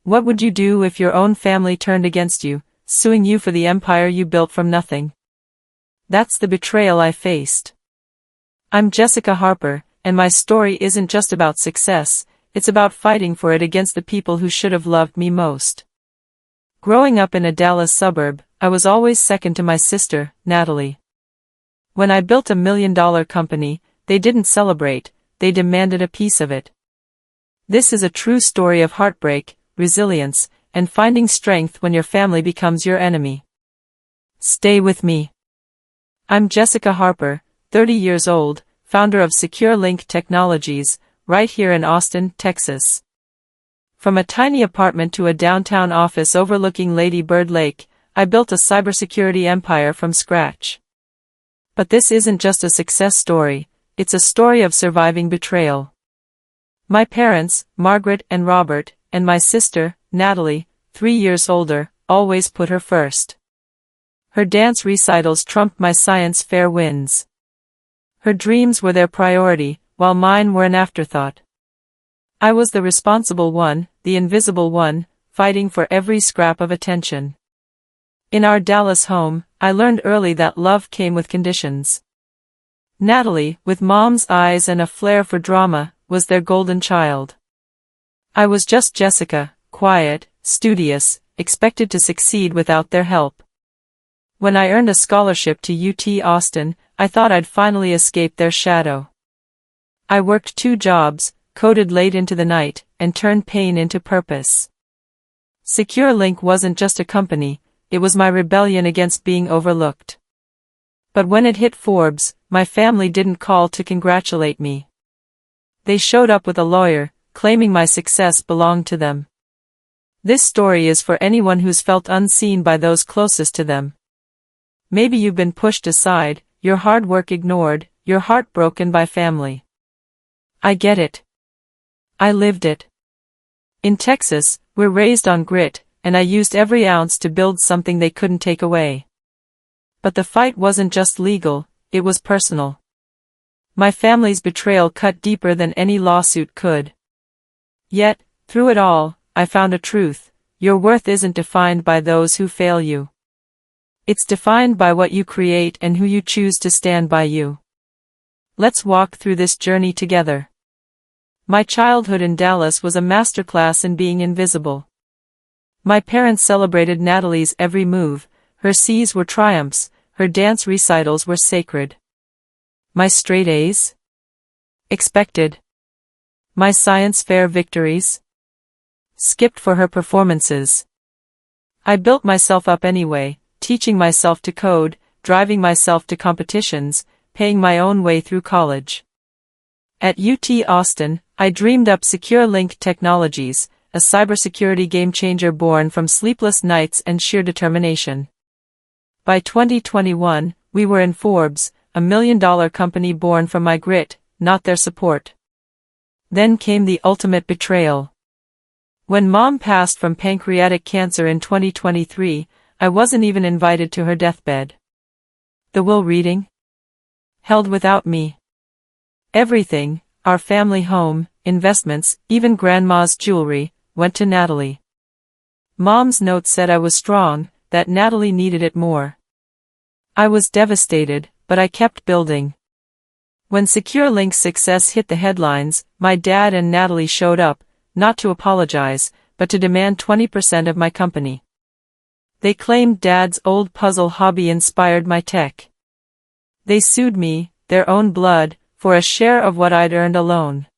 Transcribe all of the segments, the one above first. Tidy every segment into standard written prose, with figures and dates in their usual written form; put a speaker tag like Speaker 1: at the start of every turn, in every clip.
Speaker 1: What would you do if your own family turned against you, suing you for the empire you built from nothing? That's the betrayal I faced. I'm Jessica Harper, and my story isn't just about success, it's about fighting for it against the people who should have loved me most. Growing up in a Dallas suburb, I was always second to my sister, Natalie. When I built $1 million company, they didn't celebrate, they demanded a piece of it. This is a true story of heartbreak, resilience, and finding strength when your family becomes your enemy. Stay with me. I'm Jessica Harper, 30 years old, founder of SecureLink Technologies, right here in Austin, Texas. From a tiny apartment to a downtown office overlooking Lady Bird Lake, I built a cybersecurity empire from scratch. But this isn't just a success story, it's a story of surviving betrayal. My parents, Margaret and Robert, and my sister, Natalie, 3 years older, always put her first. Her dance recitals trumped my science fair wins. Her dreams were their priority, while mine were an afterthought. I was the responsible one, the invisible one, fighting for every scrap of attention. In our Dallas home, I learned early that love came with conditions. Natalie, with mom's eyes and a flair for drama, was their golden child. I was just Jessica, quiet, studious, expected to succeed without their help. When I earned a scholarship to UT Austin, I thought I'd finally escape their shadow. I worked 2 jobs, coded late into the night, and turned pain into purpose. SecureLink wasn't just a company, it was my rebellion against being overlooked. But when it hit Forbes, my family didn't call to congratulate me. They showed up with a lawyer, claiming my success belonged to them. This story is for anyone who's felt unseen by those closest to them. Maybe you've been pushed aside, your hard work ignored, your heart broken by family. I get it. I lived it. In Texas, we're raised on grit, and I used every ounce to build something they couldn't take away. But the fight wasn't just legal, it was personal. My family's betrayal cut deeper than any lawsuit could. Yet, through it all, I found a truth: your worth isn't defined by those who fail you. It's defined by what you create and who you choose to stand by you. Let's walk through this journey together. My childhood in Dallas was a masterclass in being invisible. My parents celebrated Natalie's every move, her C's were triumphs, her dance recitals were sacred. My straight A's? Expected. My science fair victories? Skipped for her performances. I built myself up anyway, teaching myself to code, driving myself to competitions, paying my own way through college. At UT Austin, I dreamed up SecureLink Technologies, a cybersecurity game-changer born from sleepless nights and sheer determination. By 2021, we were in Forbes, $1 million company born from my grit, not their support. Then came the ultimate betrayal. When Mom passed from pancreatic cancer in 2023, I wasn't even invited to her deathbed. The will reading? Held without me. Everything, our family home, investments, even Grandma's jewelry, went to Natalie. Mom's note said I was strong, that Natalie needed it more. I was devastated, but I kept building. When SecureLink's success hit the headlines, my dad and Natalie showed up, not to apologize, but to demand 20% of my company. They claimed Dad's old puzzle hobby inspired my tech. They sued me, their own blood, for a share of what I'd earned alone.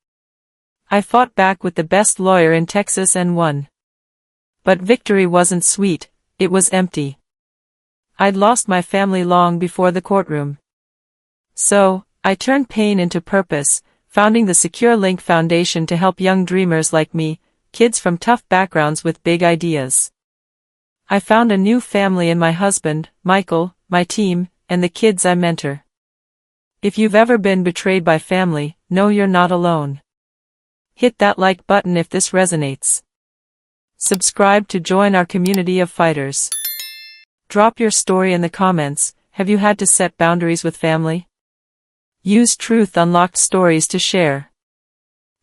Speaker 1: I fought back with the best lawyer in Texas and won. But victory wasn't sweet, it was empty. I'd lost my family long before the courtroom. So, I turned pain into purpose, founding the SecureLink Foundation to help young dreamers like me, kids from tough backgrounds with big ideas. I found a new family in my husband, Michael, my team, and the kids I mentor. If you've ever been betrayed by family, know you're not alone. Hit that like button if this resonates. Subscribe to join our community of fighters. Drop your story in the comments. Have you had to set boundaries with family? Use Truth Unlocked stories to share.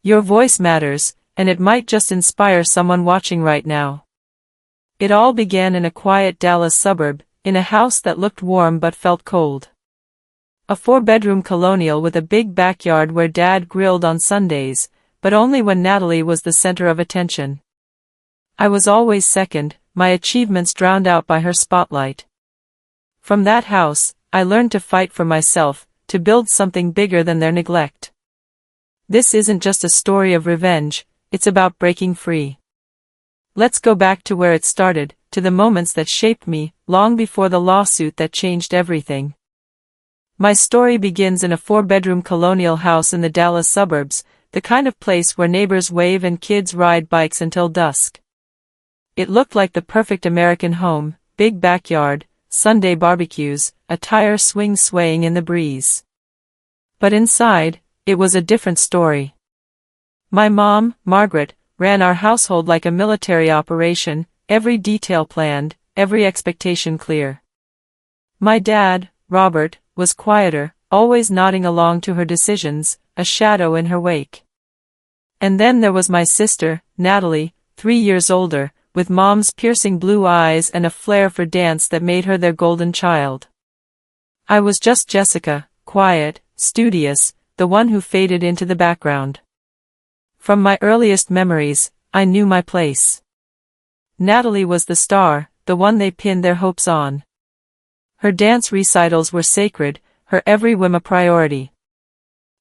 Speaker 1: Your voice matters, and it might just inspire someone watching right now. It all began in a quiet Dallas suburb, in a house that looked warm but felt cold. A 4-bedroom colonial with a big backyard where Dad grilled on Sundays, but only when Natalie was the center of attention. I was always second, my achievements drowned out by her spotlight. From that house, I learned to fight for myself, to build something bigger than their neglect. This isn't just a story of revenge, it's about breaking free. Let's go back to where it started, to the moments that shaped me, long before the lawsuit that changed everything. My story begins in a 4-bedroom colonial house in the Dallas suburbs, the kind of place where neighbors wave and kids ride bikes until dusk. It looked like the perfect American home, big backyard, Sunday barbecues, a tire swing swaying in the breeze. But inside, it was a different story. My mom, Margaret, ran our household like a military operation, every detail planned, every expectation clear. My dad, Robert, was quieter, always nodding along to her decisions, a shadow in her wake. And then there was my sister, Natalie, 3 years older, with Mom's piercing blue eyes and a flair for dance that made her their golden child. I was just Jessica, quiet, studious, the one who faded into the background. From my earliest memories, I knew my place. Natalie was the star, the one they pinned their hopes on. Her dance recitals were sacred, her every whim a priority.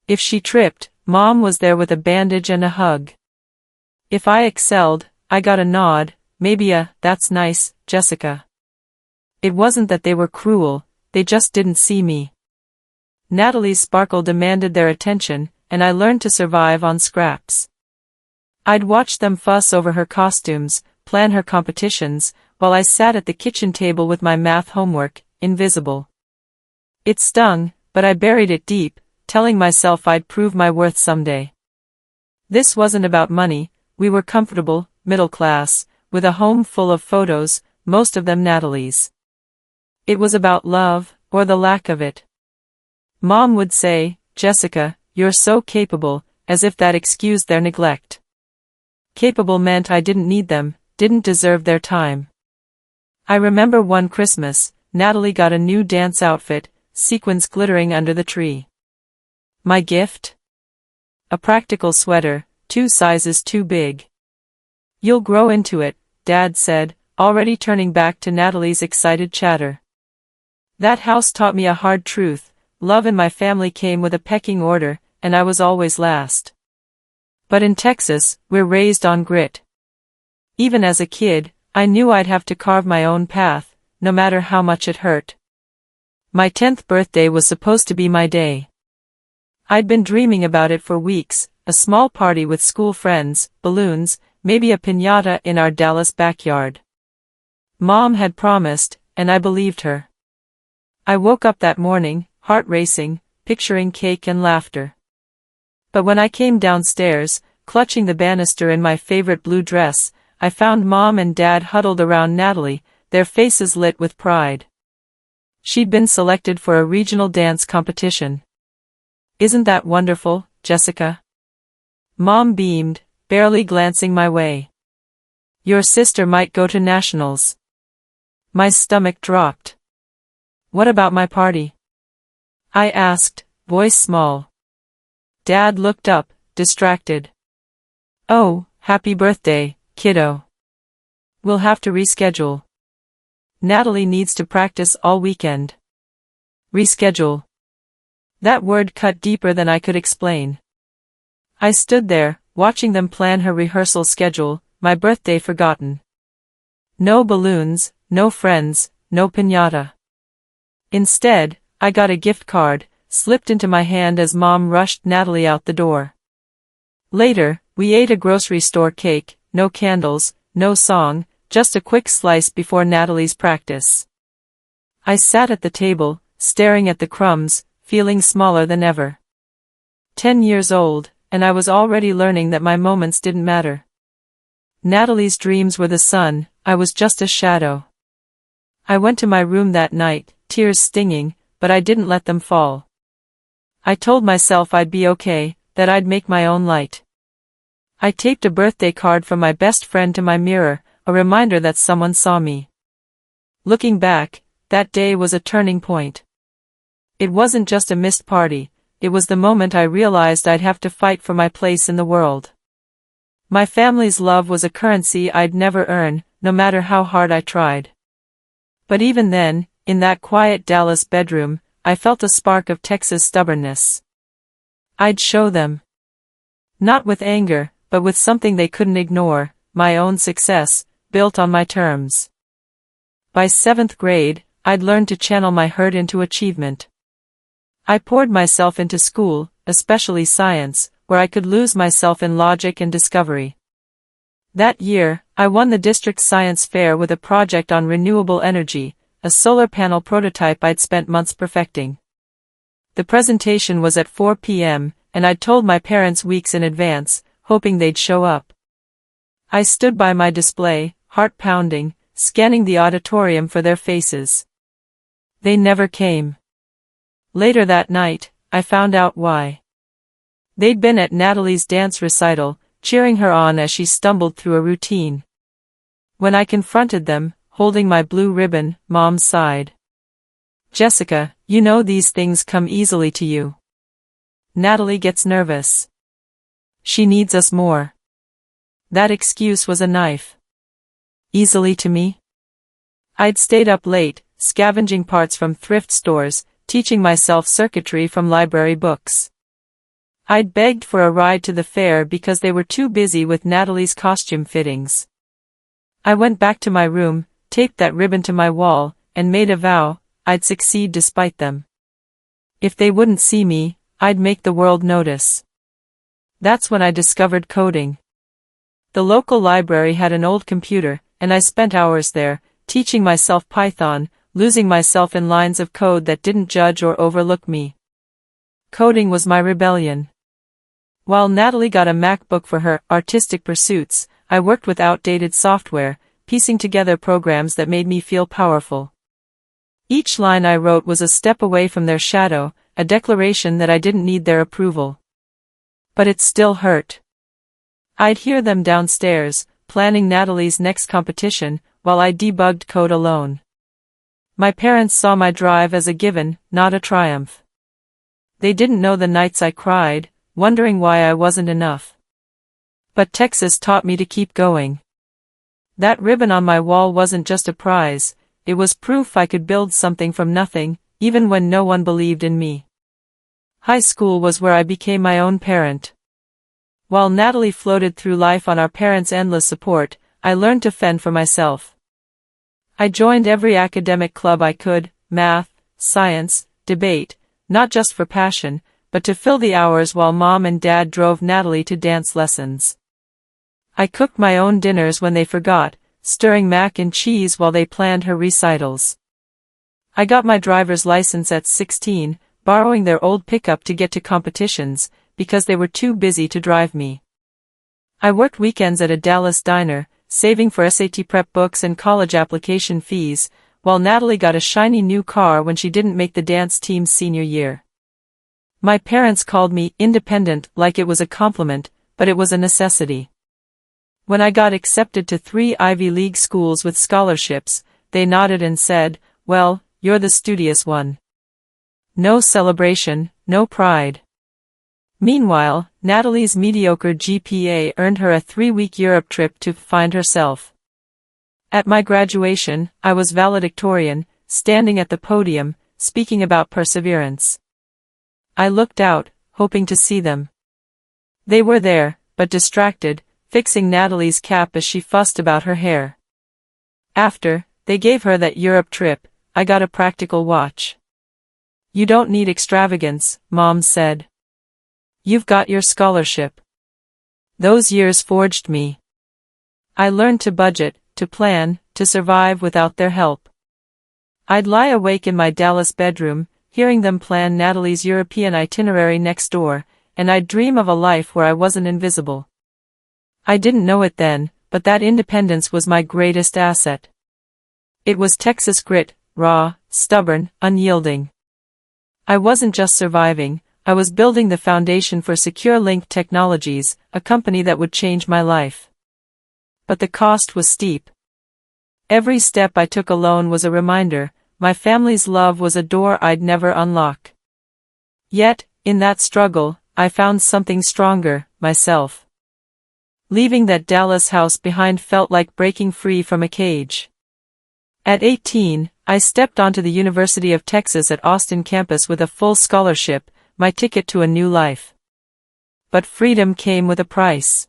Speaker 1: If she tripped, Mom was there with a bandage and a hug. If I excelled, I got a nod, maybe a, "That's nice, Jessica." It wasn't that they were cruel, they just didn't see me. Natalie's sparkle demanded their attention, and I learned to survive on scraps. I'd watch them fuss over her costumes, plan her competitions, while I sat at the kitchen table with my math homework, invisible. It stung, but I buried it deep, telling myself I'd prove my worth someday. This wasn't about money, we were comfortable, middle class, with a home full of photos, most of them Natalie's. It was about love, or the lack of it. Mom would say, "Jessica, you're so capable," as if that excused their neglect. Capable meant I didn't need them, didn't deserve their time. I remember one Christmas, Natalie got a new dance outfit, sequins glittering under the tree. My gift? A practical sweater, 2 sizes too big. "You'll grow into it," Dad said, already turning back to Natalie's excited chatter. That house taught me a hard truth: love in my family came with a pecking order, and I was always last. But in Texas, we're raised on grit. Even as a kid, I knew I'd have to carve my own path, no matter how much it hurt. My 10th birthday was supposed to be my day. I'd been dreaming about it for weeks, a small party with school friends, balloons, maybe a piñata in our Dallas backyard. Mom had promised, and I believed her. I woke up that morning, heart racing, picturing cake and laughter. But when I came downstairs, clutching the banister in my favorite blue dress, I found Mom and Dad huddled around Natalie, their faces lit with pride. She'd been selected for a regional dance competition. "Isn't that wonderful, Jessica?" Mom beamed, barely glancing my way. "Your sister might go to nationals." My stomach dropped. "What about my party?" I asked, voice small. Dad looked up, distracted. "Oh, happy birthday, kiddo. We'll have to reschedule. Natalie needs to practice all weekend." Reschedule. That word cut deeper than I could explain. I stood there, watching them plan her rehearsal schedule, my birthday forgotten. No balloons, no friends, no piñata. Instead, I got a gift card, slipped into my hand as Mom rushed Natalie out the door. Later, we ate a grocery store cake, no candles, no song, just a quick slice before Natalie's practice. I sat at the table, staring at the crumbs, feeling smaller than ever. 10 years old, and I was already learning that my moments didn't matter. Natalie's dreams were the sun, I was just a shadow. I went to my room that night, tears stinging, but I didn't let them fall. I told myself I'd be okay, that I'd make my own light. I taped a birthday card from my best friend to my mirror, a reminder that someone saw me. Looking back, that day was a turning point. It wasn't just a missed party, it was the moment I realized I'd have to fight for my place in the world. My family's love was a currency I'd never earn, no matter how hard I tried. But even then, in that quiet Dallas bedroom, I felt a spark of Texas stubbornness. I'd show them. Not with anger, but with something they couldn't ignore, my own success, built on my terms. By 7th grade, I'd learned to channel my hurt into achievement. I poured myself into school, especially science, where I could lose myself in logic and discovery. That year, I won the district science fair with a project on renewable energy, a solar panel prototype I'd spent months perfecting. The presentation was at 4 p.m., and I'd told my parents weeks in advance, hoping they'd show up. I stood by my display, heart pounding, scanning the auditorium for their faces. They never came. Later that night, I found out why. They'd been at Natalie's dance recital, cheering her on as she stumbled through a routine. When I confronted them, holding my blue ribbon, Mom sighed. "Jessica, you know these things come easily to you. Natalie gets nervous. She needs us more." That excuse was a knife. Easily to me? I'd stayed up late, scavenging parts from thrift stores, teaching myself circuitry from library books. I'd begged for a ride to the fair because they were too busy with Natalie's costume fittings. I went back to my room, taped that ribbon to my wall, and made a vow, I'd succeed despite them. If they wouldn't see me, I'd make the world notice. That's when I discovered coding. The local library had an old computer, and I spent hours there, teaching myself Python, losing myself in lines of code that didn't judge or overlook me. Coding was my rebellion. While Natalie got a MacBook for her artistic pursuits, I worked with outdated software, piecing together programs that made me feel powerful. Each line I wrote was a step away from their shadow, a declaration that I didn't need their approval. But it still hurt. I'd hear them downstairs, planning Natalie's next competition, while I debugged code alone. My parents saw my drive as a given, not a triumph. They didn't know the nights I cried, wondering why I wasn't enough. But Texas taught me to keep going. That ribbon on my wall wasn't just a prize, it was proof I could build something from nothing, even when no one believed in me. High school was where I became my own parent. While Natalie floated through life on our parents' endless support, I learned to fend for myself. I joined every academic club I could, math, science, debate, not just for passion, but to fill the hours while Mom and Dad drove Natalie to dance lessons. I cooked my own dinners when they forgot, stirring mac and cheese while they planned her recitals. I got my driver's license at 16, borrowing their old pickup to get to competitions, because they were too busy to drive me. I worked weekends at a Dallas diner, saving for SAT prep books and college application fees, while Natalie got a shiny new car when she didn't make the dance team's senior year. My parents called me independent like it was a compliment, but it was a necessity. When I got accepted to 3 Ivy League schools with scholarships, they nodded and said, "Well, you're the studious one." No celebration, no pride. Meanwhile, Natalie's mediocre GPA earned her a 3-week Europe trip to find herself. At my graduation, I was valedictorian, standing at the podium, speaking about perseverance. I looked out, hoping to see them. They were there, but distracted, fixing Natalie's cap as she fussed about her hair. After they gave her that Europe trip, I got a practical watch. "You don't need extravagance," Mom said. "You've got your scholarship." Those years forged me. I learned to budget, to plan, to survive without their help. I'd lie awake in my Dallas bedroom, hearing them plan Natalie's European itinerary next door, and I'd dream of a life where I wasn't invisible. I didn't know it then, but that independence was my greatest asset. It was Texas grit, raw, stubborn, unyielding. I wasn't just surviving, I was building the foundation for Secure Link Technologies, a company that would change my life. But the cost was steep. Every step I took alone was a reminder, my family's love was a door I'd never unlock. Yet, in that struggle, I found something stronger, myself. Leaving that Dallas house behind felt like breaking free from a cage. At 18, I stepped onto the University of Texas at Austin campus with a full scholarship, my ticket to a new life. But freedom came with a price.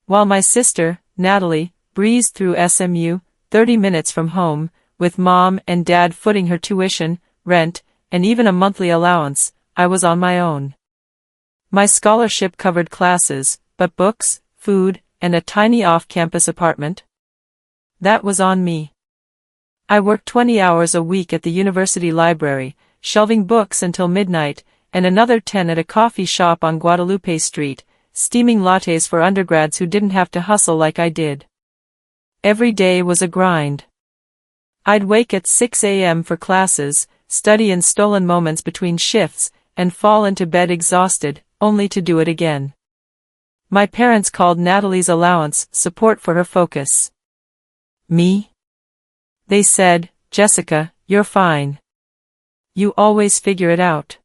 Speaker 1: While my sister, Natalie, breezed through SMU, 30 minutes from home, with mom and dad footing her tuition, rent, and even a monthly allowance, I was on my own. My scholarship covered classes, but books, food, and a tiny off-campus apartment? That was on me. I worked 20 hours a week at the university library, shelving books until midnight, and another 10 at a coffee shop on Guadalupe Street, steaming lattes for undergrads who didn't have to hustle like I did. Every day was a grind. I'd wake at 6 a.m. for classes, study in stolen moments between shifts, and fall into bed exhausted, only to do it again. My parents called Natalie's allowance support for her focus. Me? They said, "Jessica, you're fine. You always figure it out."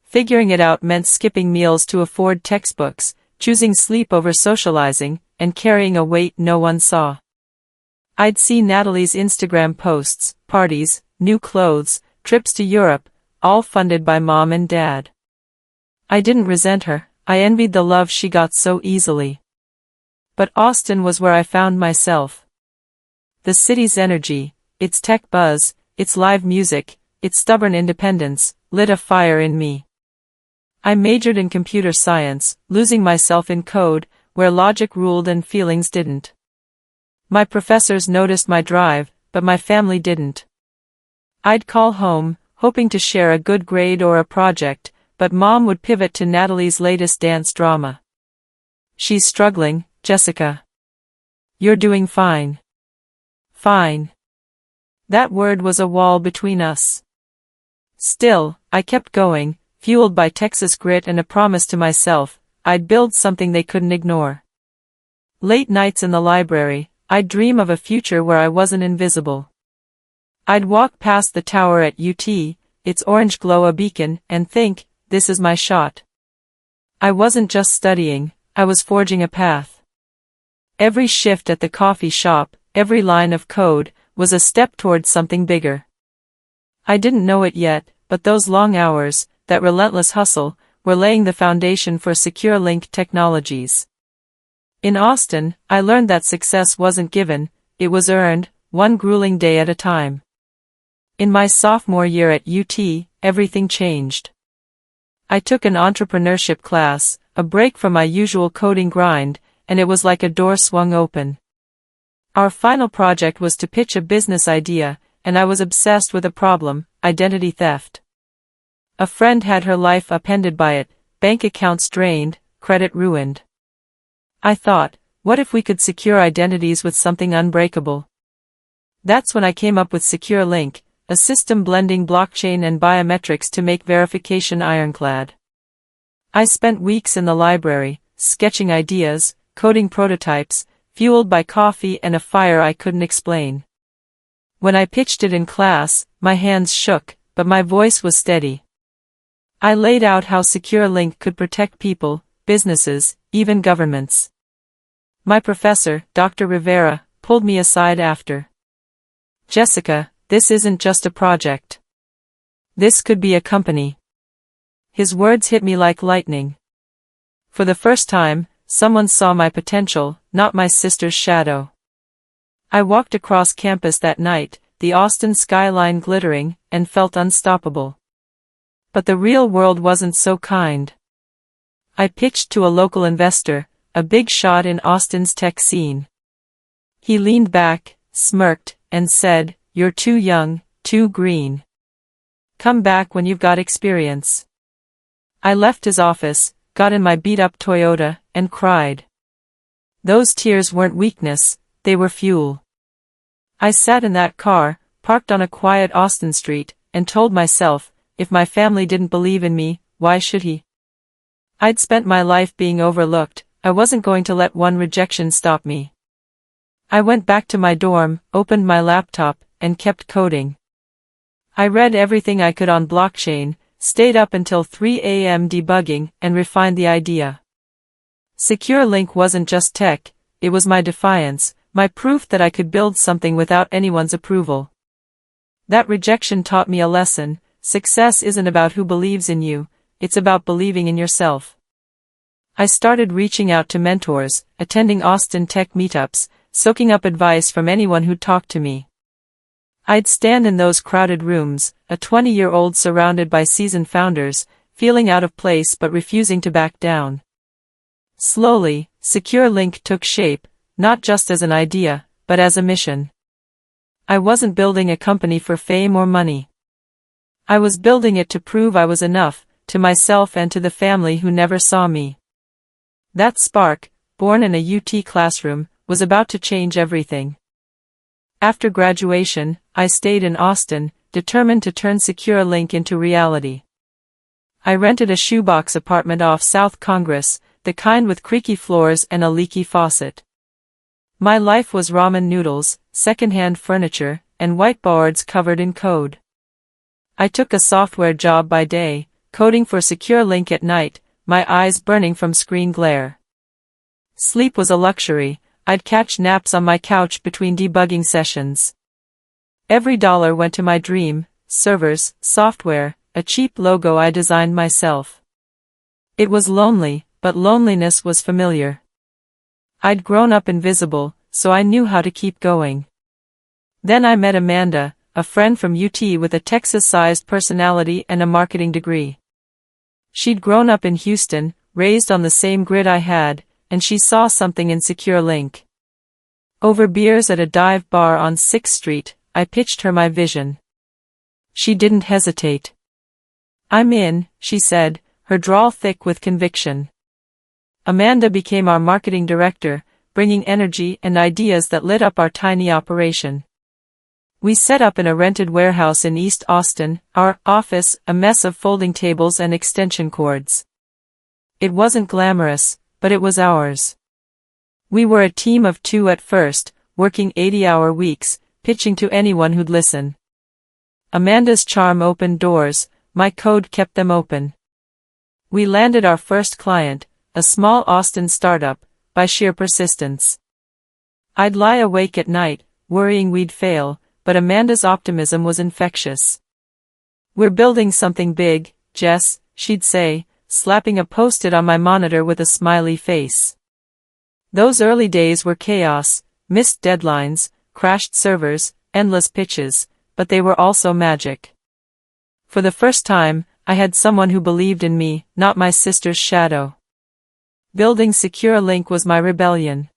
Speaker 1: Figuring it out meant skipping meals to afford textbooks, choosing sleep over socializing, and carrying a weight no one saw. I'd see Natalie's Instagram posts, parties, new clothes, trips to Europe, all funded by mom and dad. I didn't resent her, I envied the love she got so easily. But Austin was where I found myself. The city's energy, its tech buzz, its live music, its stubborn independence, lit a fire in me. I majored in computer science, losing myself in code, where logic ruled and feelings didn't. My professors noticed my drive, but my family didn't. I'd call home, hoping to share a good grade or a project, but mom would pivot to Natalie's latest dance drama. "She's struggling, Jessica. You're doing fine." Fine. That word was a wall between us. Still, I kept going, fueled by Texas grit and a promise to myself, I'd build something they couldn't ignore. Late nights in the library, I'd dream of a future where I wasn't invisible. I'd walk past the tower at UT, its orange glow a beacon, and think, this is my shot. I wasn't just studying, I was forging a path. Every shift at the coffee shop, every line of code, was a step towards something bigger. I didn't know it yet, but those long hours, that relentless hustle, were laying the foundation for Secure Link Technologies. In Austin, I learned that success wasn't given, it was earned, one grueling day at a time. In my sophomore year at UT, everything changed. I took an entrepreneurship class, a break from my usual coding grind, and it was like a door swung open. Our final project was to pitch a business idea, and I was obsessed with a problem, identity theft. A friend had her life upended by it, bank accounts drained, credit ruined. I thought, what if we could secure identities with something unbreakable? That's when I came up with Secure Link, a system blending blockchain and biometrics to make verification ironclad. I spent weeks in the library, sketching ideas, coding prototypes, fueled by coffee and a fire I couldn't explain. When I pitched it in class, my hands shook, but my voice was steady. I laid out how Secure Link could protect people, businesses, even governments. My professor, Dr. Rivera, pulled me aside after. "Jessica, this isn't just a project. This could be a company." His words hit me like lightning. For the first time, someone saw my potential, not my sister's shadow. I walked across campus that night, the Austin skyline glittering, and felt unstoppable. But the real world wasn't so kind. I pitched to a local investor, a big shot in Austin's tech scene. He leaned back, smirked, and said, "You're too young, too green. Come back when you've got experience." I left his office, got in my beat-up Toyota, and cried. Those tears weren't weakness, they were fuel. I sat in that car, parked on a quiet Austin street, and told myself, if my family didn't believe in me, why should he? I'd spent my life being overlooked, I wasn't going to let one rejection stop me. I went back to my dorm, opened my laptop, and kept coding. I read everything I could on blockchain, stayed up until 3 a.m. debugging, and refined the idea. Secure Link wasn't just tech, it was my defiance, my proof that I could build something without anyone's approval. That rejection taught me a lesson: success isn't about who believes in you, it's about believing in yourself. I started reaching out to mentors, attending Austin tech meetups, soaking up advice from anyone who talked to me. I'd stand in those crowded rooms, a 20-year-old surrounded by seasoned founders, feeling out of place but refusing to back down. Slowly, Secure Link took shape, not just as an idea, but as a mission. I wasn't building a company for fame or money. I was building it to prove I was enough, to myself and to the family who never saw me. That spark, born in a UT classroom, was about to change everything. After graduation, I stayed in Austin, determined to turn Secure Link into reality. I rented a shoebox apartment off South Congress, the kind with creaky floors and a leaky faucet. My life was ramen noodles, secondhand furniture, and whiteboards covered in code. I took a software job by day, coding for Secure Link at night, my eyes burning from screen glare. Sleep was a luxury, I'd catch naps on my couch between debugging sessions. Every dollar went to my dream: servers, software, a cheap logo I designed myself. It was lonely, but loneliness was familiar. I'd grown up invisible, so I knew how to keep going. Then I met Amanda, a friend from UT with a Texas-sized personality and a marketing degree. She'd grown up in Houston, raised on the same grid I had, and she saw something in Secure Link. Over beers at a dive bar on 6th Street, I pitched her my vision. She didn't hesitate. "I'm in," she said, her drawl thick with conviction. Amanda became our marketing director, bringing energy and ideas that lit up our tiny operation. We set up in a rented warehouse in East Austin, our office a mess of folding tables and extension cords. It wasn't glamorous, but it was ours. We were a team of 2 at first, working 80-hour weeks, pitching to anyone who'd listen. Amanda's charm opened doors, my code kept them open. We landed our first client, a small Austin startup, by sheer persistence. I'd lie awake at night, worrying we'd fail, but Amanda's optimism was infectious. "We're building something big, Jess," she'd say, slapping a post-it on my monitor with a smiley face. Those early days were chaos, missed deadlines, crashed servers, endless pitches, but they were also magic. For the first time, I had someone who believed in me, not my sister's shadow. Building Secure Link was my rebellion.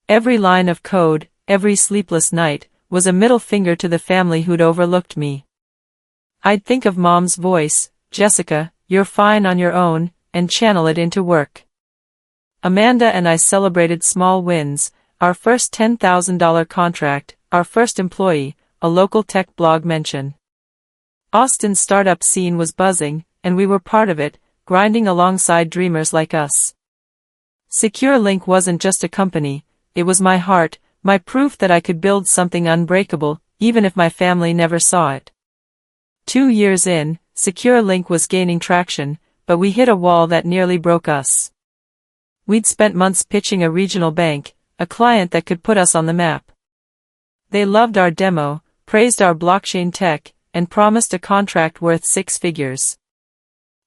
Speaker 1: Every line of code, every sleepless night, was a middle finger to the family who'd overlooked me. I'd think of Mom's voice: "Jessica, you're fine on your own," and channel it into work. Amanda and I celebrated small wins: our first $10,000 contract, our first employee, a local tech blog mention. Austin's startup scene was buzzing, and we were part of it, grinding alongside dreamers like us. Secure Link wasn't just a company, it was my heart, my proof that I could build something unbreakable, even if my family never saw it. 2 years in, Secure Link was gaining traction, but we hit a wall that nearly broke us. We'd spent months pitching a regional bank, a client that could put us on the map. They loved our demo, praised our blockchain tech, and promised a contract worth 6 figures.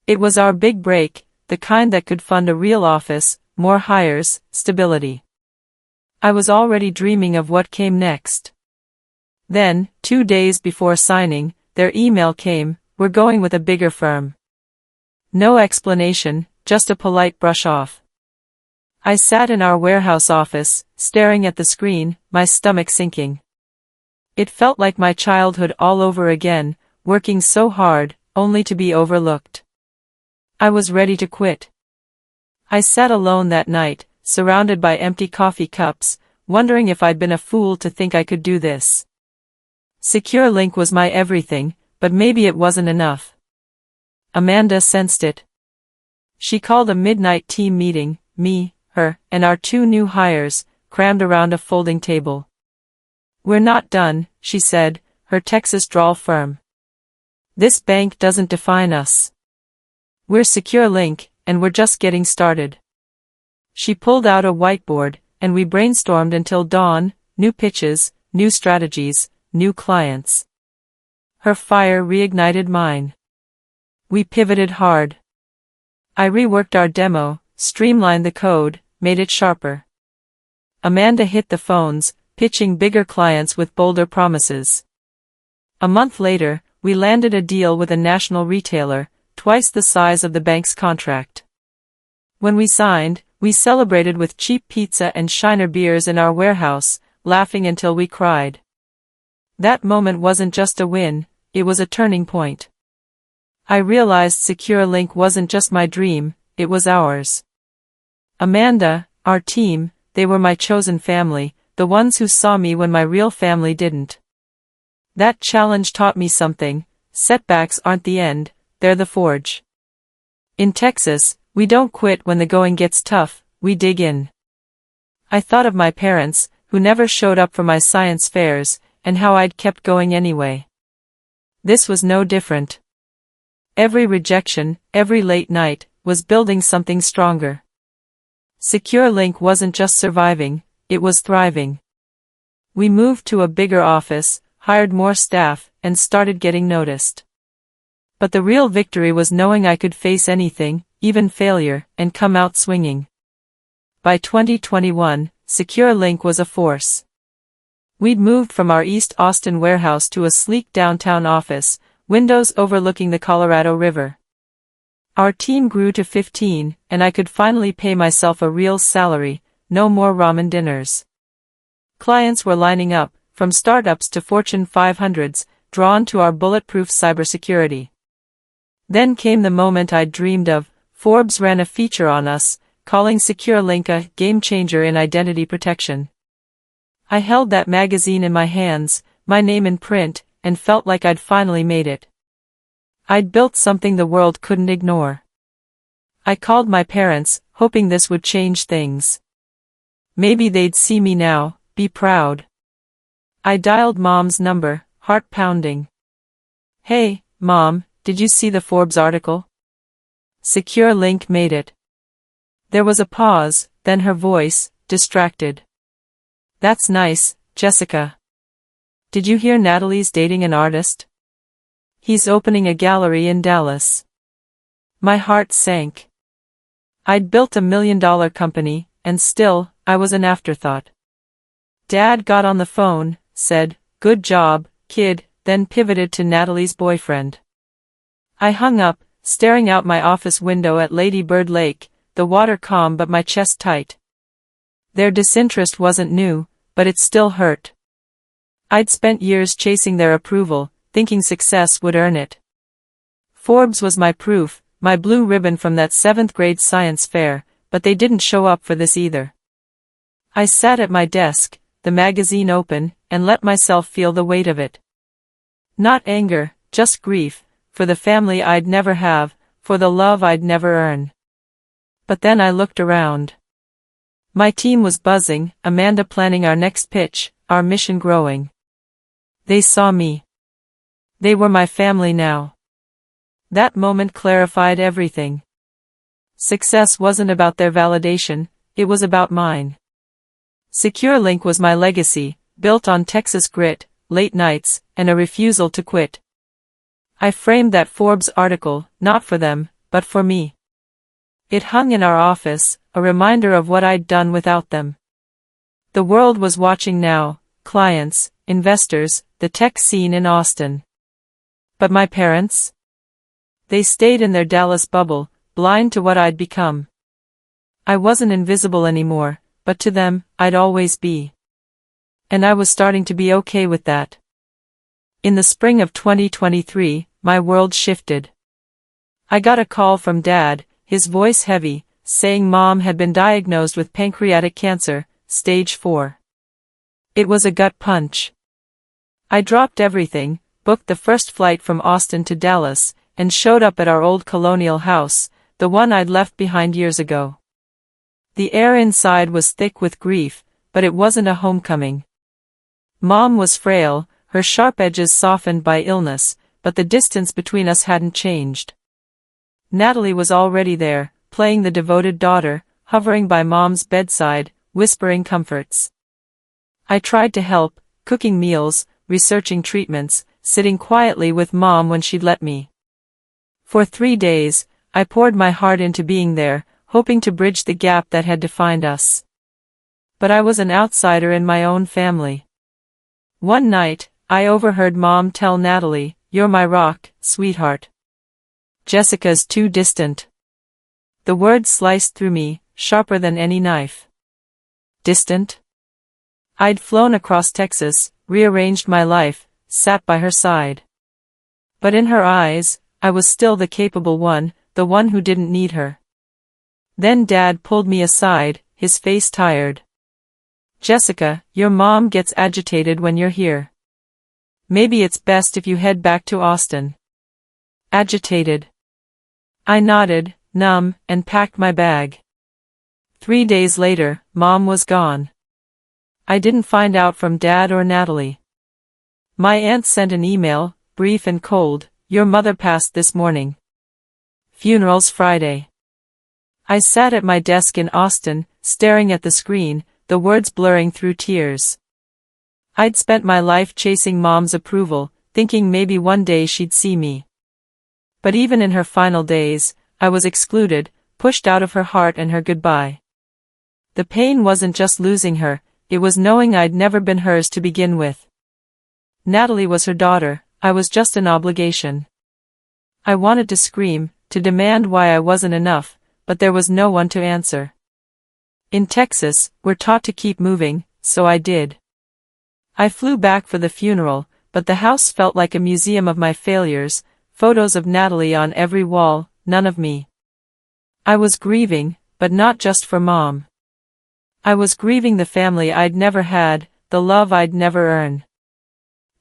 Speaker 1: It was our big break, the kind that could fund a real office, more hires, stability. I was already dreaming of what came next. Then, 2 days before signing, their email came: "We're going with a bigger firm." No explanation, just a polite brush off. I sat in our warehouse office, staring at the screen, my stomach sinking. It felt like my childhood all over again, working so hard, only to be overlooked. I was ready to quit. I sat alone that night, surrounded by empty coffee cups, wondering if I'd been a fool to think I could do this. Secure Link was my everything, but maybe it wasn't enough. Amanda sensed it. She called a midnight team meeting, me, her, and our 2 new hires, crammed around a folding table. "We're not done," she said, her Texas drawl firm. "This bank doesn't define us. We're SecureLink, and we're just getting started." She pulled out a whiteboard, and we brainstormed until dawn, new pitches, new strategies, new clients. Her fire reignited mine. We pivoted hard. I reworked our demo, streamlined the code, made it sharper. Amanda hit the phones, pitching bigger clients with bolder promises. A month later, we landed a deal with a national retailer, twice the size of the bank's contract. When we signed, we celebrated with cheap pizza and Shiner beers in our warehouse, laughing until we cried. That moment wasn't just a win, it was a turning point. I realized SecureLink wasn't just my dream, it was ours. Amanda, our team, they were my chosen family, the ones who saw me when my real family didn't. That challenge taught me something: setbacks aren't the end, they're the forge. In Texas, we don't quit when the going gets tough, we dig in. I thought of my parents, who never showed up for my science fairs, and how I'd kept going anyway. This was no different. Every rejection, every late night, was building something stronger. SecureLink wasn't just surviving, it was thriving. We moved to a bigger office, hired more staff, and started getting noticed. But the real victory was knowing I could face anything, even failure, and come out swinging. By 2021, SecureLink was a force. We'd moved from our East Austin warehouse to a sleek downtown office, windows overlooking the Colorado River. Our team grew to 15, and I could finally pay myself a real salary, no more ramen dinners. Clients were lining up, from startups to Fortune 500s, drawn to our bulletproof cybersecurity. Then came the moment I'd dreamed of. Forbes ran a feature on us, calling SecureLink a game changer in identity protection. I held that magazine in my hands, my name in print, and felt like I'd finally made it. I'd built something the world couldn't ignore. I called my parents, hoping this would change things. Maybe they'd see me now, be proud. I dialed Mom's number, heart pounding. "Hey, Mom, did you see the Forbes article? SecureLink made it." There was a pause, then her voice, distracted. "That's nice, Jessica. Did you hear Natalie's dating an artist? He's opening a gallery in Dallas." My heart sank. I'd built $1 million company, and still, I was an afterthought. Dad got on the phone, said, "Good job, kid," then pivoted to Natalie's boyfriend. I hung up, staring out my office window at Lady Bird Lake, the water calm but my chest tight. Their disinterest wasn't new, but it still hurt. I'd spent years chasing their approval, thinking success would earn it. Forbes was my proof, my blue ribbon from that 7th grade science fair, but they didn't show up for this either. I sat at my desk, the magazine open, and let myself feel the weight of it. Not anger, just grief, for the family I'd never have, for the love I'd never earn. But then I looked around. My team was buzzing, Amanda planning our next pitch, our mission growing. They saw me. They were my family now. That moment clarified everything. Success wasn't about their validation, it was about mine. SecureLink was my legacy, built on Texas grit, late nights, and a refusal to quit. I framed that Forbes article, not for them, but for me. It hung in our office, a reminder of what I'd done without them. The world was watching now, clients, investors, the tech scene in Austin. But my parents? They stayed in their Dallas bubble, blind to what I'd become. I wasn't invisible anymore, but to them, I'd always be. And I was starting to be okay with that. In the spring of 2023, my world shifted. I got a call from Dad, his voice heavy, saying Mom had been diagnosed with pancreatic cancer, stage 4. It was a gut punch. I dropped everything, booked the first flight from Austin to Dallas, and showed up at our old colonial house, the one I'd left behind years ago. The air inside was thick with grief, but it wasn't a homecoming. Mom was frail, her sharp edges softened by illness, but the distance between us hadn't changed. Natalie was already there, playing the devoted daughter, hovering by Mom's bedside, whispering comforts. I tried to help, cooking meals, researching treatments, sitting quietly with Mom when she'd let me. For 3 days, I poured my heart into being there, hoping to bridge the gap that had defined us. But I was an outsider in my own family. One night, I overheard Mom tell Natalie, "You're my rock, sweetheart. Jessica's too distant." The word sliced through me, sharper than any knife. Distant? I'd flown across Texas, rearranged my life, sat by her side. But in her eyes, I was still the capable one, the one who didn't need her. Then Dad pulled me aside, his face tired. "Jessica, your mom gets agitated when you're here. Maybe it's best if you head back to Austin." Agitated. I nodded, numb, and packed my bag. 3 days later, Mom was gone. I didn't find out from Dad or Natalie. My aunt sent an email, brief and cold, "Your mother passed this morning. Funeral's Friday." I sat at my desk in Austin, staring at the screen, the words blurring through tears. I'd spent my life chasing Mom's approval, thinking maybe one day she'd see me. But even in her final days, I was excluded, pushed out of her heart and her goodbye. The pain wasn't just losing her, it was knowing I'd never been hers to begin with. Natalie was her daughter, I was just an obligation. I wanted to scream, to demand why I wasn't enough, but there was no one to answer. In Texas, we're taught to keep moving, so I did. I flew back for the funeral, but the house felt like a museum of my failures, photos of Natalie on every wall, none of me. I was grieving, but not just for Mom. I was grieving the family I'd never had, the love I'd never earned.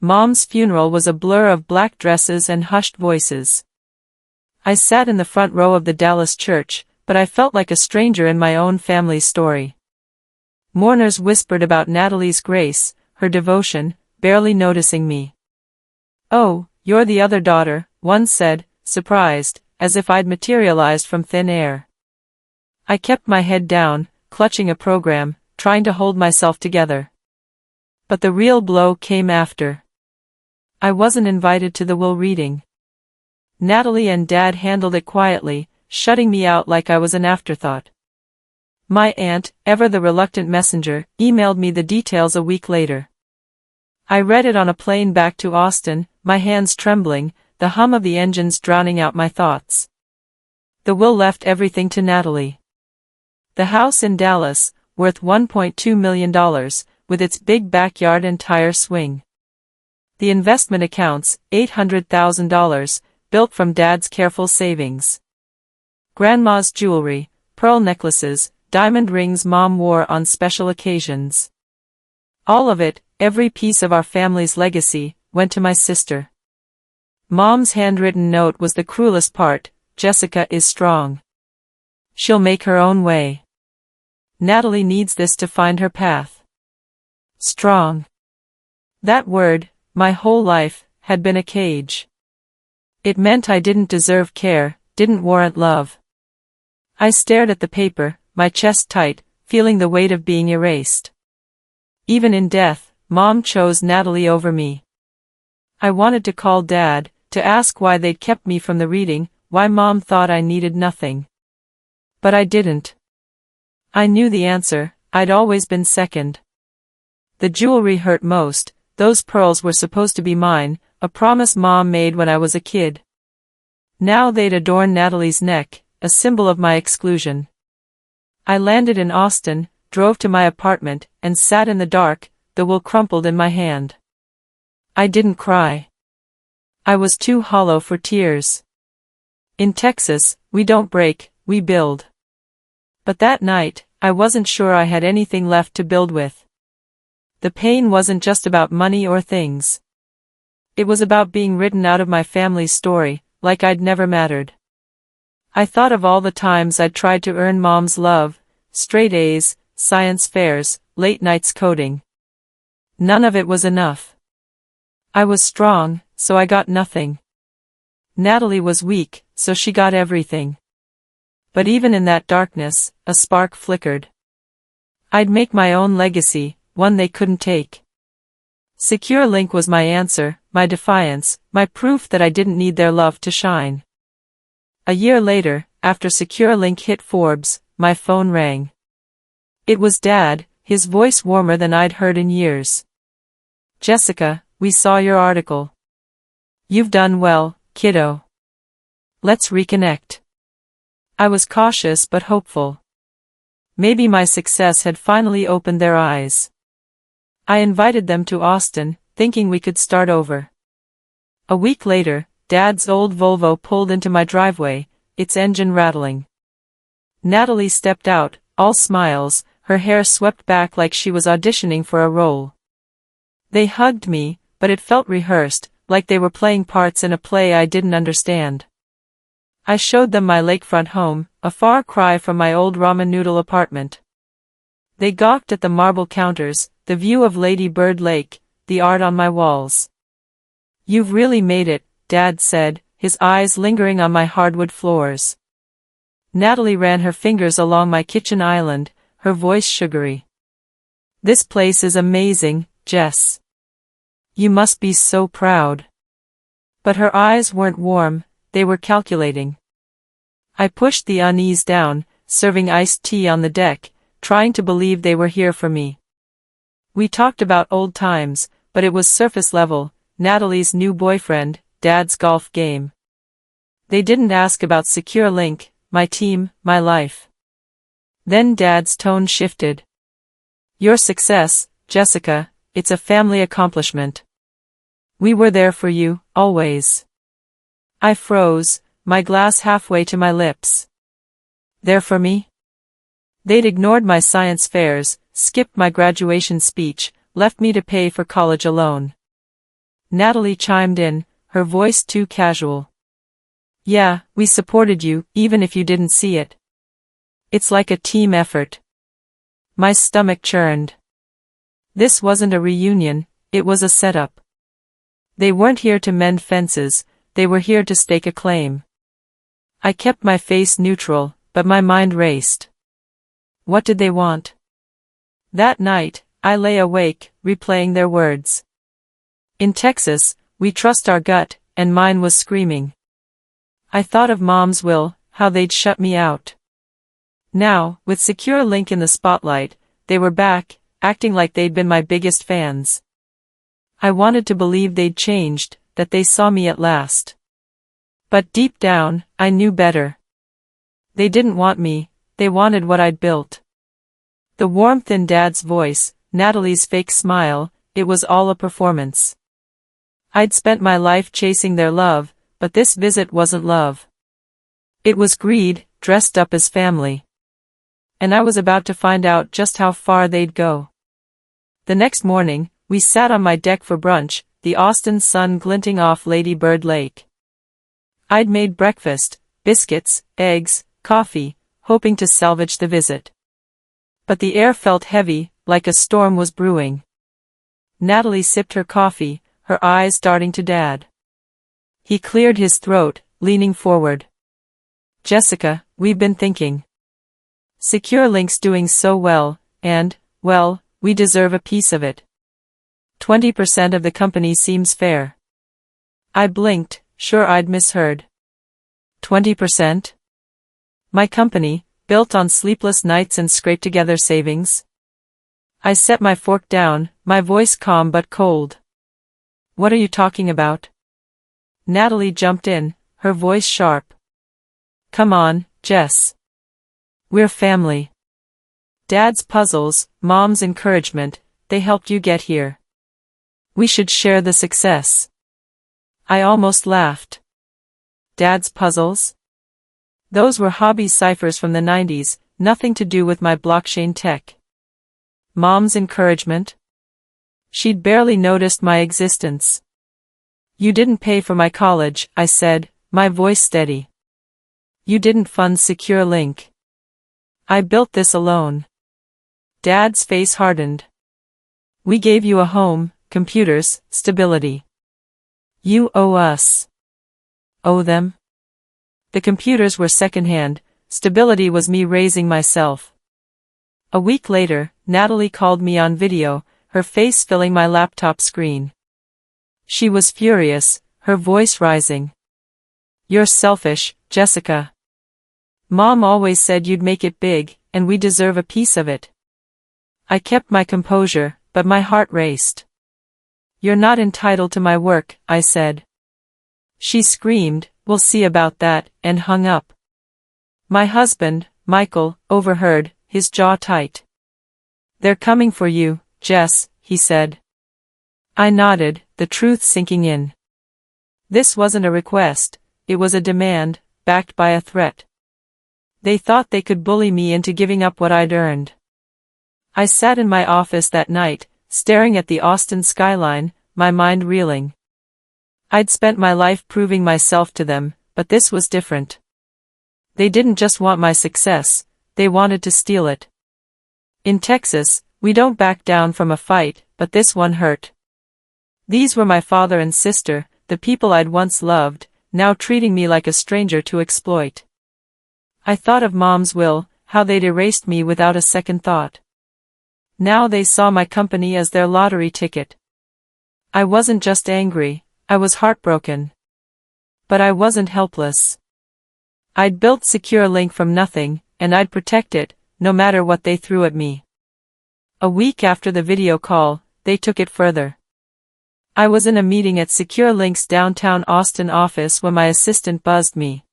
Speaker 1: Mom's funeral was a blur of black dresses and hushed voices. I sat in the front row of the Dallas church, but I felt like a stranger in my own family's story. Mourners whispered about Natalie's grace, her devotion, barely noticing me. "Oh, you're the other daughter," one said, surprised, as if I'd materialized from thin air. I kept my head down, clutching a program, trying to hold myself together. But the real blow came after. I wasn't invited to the will reading. Natalie and Dad handled it quietly, shutting me out like I was an afterthought. My aunt, ever the reluctant messenger, emailed me the details a week later. I read it on a plane back to Austin, my hands trembling, the hum of the engines drowning out my thoughts. The will left everything to Natalie. The house in Dallas, worth $1.2 million, with its big backyard and tire swing. The investment accounts, $800,000, built from Dad's careful savings. Grandma's jewelry, pearl necklaces, diamond rings Mom wore on special occasions. All of it, every piece of our family's legacy, went to my sister. Mom's handwritten note was the cruelest part, "Jessica is strong. She'll make her own way. Natalie needs this to find her path." Strong. That word, my whole life, had been a cage. It meant I didn't deserve care, didn't warrant love. I stared at the paper, my chest tight, feeling the weight of being erased. Even in death, Mom chose Natalie over me. I wanted to call Dad, to ask why they'd kept me from the reading, why Mom thought I needed nothing. But I didn't. I knew the answer, I'd always been second. The jewelry hurt most, those pearls were supposed to be mine, a promise Mom made when I was a kid. Now they'd adorn Natalie's neck, a symbol of my exclusion. I landed in Austin, drove to my apartment, and sat in the dark, the will crumpled in my hand. I didn't cry. I was too hollow for tears. In Texas, we don't break, we build. But that night, I wasn't sure I had anything left to build with. The pain wasn't just about money or things. It was about being written out of my family's story, like I'd never mattered. I thought of all the times I'd tried to earn Mom's love, straight A's, science fairs, late nights coding. None of it was enough. I was strong, so I got nothing. Natalie was weak, so she got everything. But even in that darkness, a spark flickered. I'd make my own legacy, one they couldn't take. Secure Link was my answer, my defiance, my proof that I didn't need their love to shine. A year later, after Secure Link hit Forbes, my phone rang. It was Dad, his voice warmer than I'd heard in years. "Jessica, we saw your article. You've done well, kiddo. Let's reconnect." I was cautious but hopeful. Maybe my success had finally opened their eyes. I invited them to Austin, thinking we could start over. A week later, Dad's old Volvo pulled into my driveway, its engine rattling. Natalie stepped out, all smiles, her hair swept back like she was auditioning for a role. They hugged me, but it felt rehearsed, like they were playing parts in a play I didn't understand. I showed them my lakefront home, a far cry from my old ramen noodle apartment. They gawked at the marble counters, the view of Lady Bird Lake, the art on my walls. "You've really made it," Dad said, his eyes lingering on my hardwood floors. Natalie ran her fingers along my kitchen island, her voice sugary. "This place is amazing, Jess. You must be so proud." But her eyes weren't warm, they were calculating. I pushed the unease down, serving iced tea on the deck, trying to believe they were here for me. We talked about old times, but it was surface level, Natalie's new boyfriend, Dad's golf game. They didn't ask about Secure Link, my team, my life. Then Dad's tone shifted. "Your success, Jessica, it's a family accomplishment. We were there for you, always." I froze, my glass halfway to my lips. There for me? They'd ignored my science fairs, skipped my graduation speech, left me to pay for college alone. Natalie chimed in, her voice too casual. "Yeah, we supported you, even if you didn't see it. It's like a team effort." My stomach churned. This wasn't a reunion, it was a setup. They weren't here to mend fences, they were here to stake a claim. I kept my face neutral, but my mind raced. What did they want? That night, I lay awake, replaying their words. "In Texas, we trust our gut," and mine was screaming. I thought of Mom's will, how they'd shut me out. Now, with Secure Link in the spotlight, they were back, acting like they'd been my biggest fans. I wanted to believe they'd changed, that they saw me at last. But deep down, I knew better. They didn't want me, they wanted what I'd built. The warmth in Dad's voice, Natalie's fake smile, it was all a performance. I'd spent my life chasing their love, but this visit wasn't love. It was greed, dressed up as family. And I was about to find out just how far they'd go. The next morning, we sat on my deck for brunch, the Austin sun glinting off Lady Bird Lake. I'd made breakfast, biscuits, eggs, coffee, hoping to salvage the visit. But the air felt heavy, like a storm was brewing. Natalie sipped her coffee, her eyes darting to Dad. He cleared his throat, leaning forward. "Jessica, we've been thinking. Secure Link's doing so well, and, well, we deserve a piece of it. 20% of the company seems fair." I blinked, sure I'd misheard. 20%? My company, built on sleepless nights and scraped-together savings? I set my fork down, my voice calm but cold. "What are you talking about?" Natalie jumped in, her voice sharp. "Come on, Jess. We're family. Dad's puzzles, Mom's encouragement, they helped you get here. We should share the success." I almost laughed. Dad's puzzles? Those were hobby ciphers from the 90s, nothing to do with my blockchain tech. Mom's encouragement? She'd barely noticed my existence. "You didn't pay for my college," I said, my voice steady. You didn't fund Secure Link. I built this alone. Dad's face hardened. We gave you a home, computers, stability. You owe us. Owe them? The computers were secondhand, stability was me raising myself. A week later, Natalie called me on video, her face filling my laptop screen. She was furious, her voice rising. You're selfish, Jessica. Mom always said you'd make it big, and we deserve a piece of it. I kept my composure, but my heart raced. You're not entitled to my work, I said. She screamed, we'll see about that, and hung up. My husband, Michael, overheard, his jaw tight. They're coming for you, Jess, he said. I nodded, the truth sinking in. This wasn't a request, it was a demand, backed by a threat. They thought they could bully me into giving up what I'd earned. I sat in my office that night, staring at the Austin skyline, my mind reeling. I'd spent my life proving myself to them, but this was different. They didn't just want my success, they wanted to steal it. In Texas, we don't back down from a fight, but this one hurt. These were my father and sister, the people I'd once loved, now treating me like a stranger to exploit. I thought of Mom's will, how they'd erased me without a second thought. Now they saw my company as their lottery ticket. I wasn't just angry, I was heartbroken. But I wasn't helpless. I'd built Secure Link from nothing, and I'd protect it, no matter what they threw at me. A week after the video call, they took it further. I was in a meeting at Secure Link's downtown Austin office when my assistant buzzed me.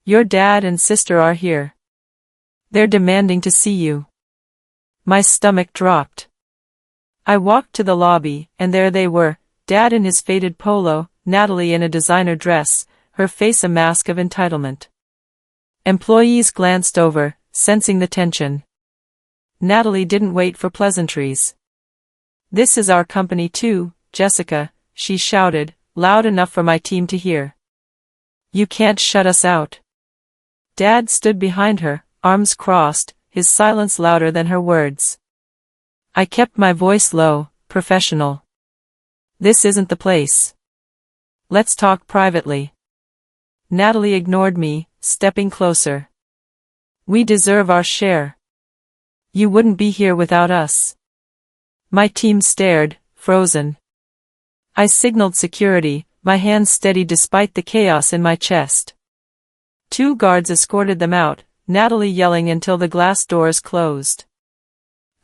Speaker 1: Your dad and sister are here. They're demanding to see you. My stomach dropped. I walked to the lobby, and there they were, Dad in his faded polo, Natalie in a designer dress, her face a mask of entitlement. Employees glanced over, sensing the tension. Natalie didn't wait for pleasantries. This is our company too, Jessica, she shouted, loud enough for my team to hear. You can't shut us out. Dad stood behind her, arms crossed, his silence louder than her words. I kept my voice low, professional. This isn't the place. Let's talk privately. Natalie ignored me, stepping closer. We deserve our share. You wouldn't be here without us. My team stared, frozen. I signaled security, my hands steady despite the chaos in my chest. 2 guards escorted them out, Natalie yelling until the glass doors closed.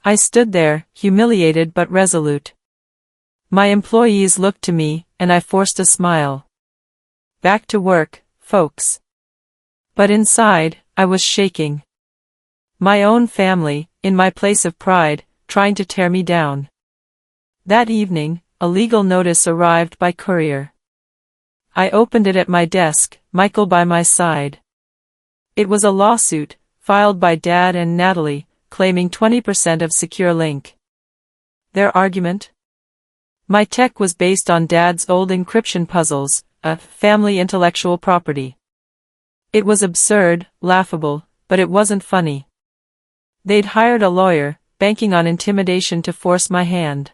Speaker 1: I stood there, humiliated but resolute. My employees looked to me, and I forced a smile. Back to work, folks. But inside, I was shaking. My own family, in my place of pride, trying to tear me down. That evening, a legal notice arrived by courier. I opened it at my desk, Michael by my side. It was a lawsuit, filed by Dad and Natalie, claiming 20% of Secure Link. Their argument? My tech was based on Dad's old encryption puzzles, a family intellectual property. It was absurd, laughable, but it wasn't funny. They'd hired a lawyer, banking on intimidation to force my hand.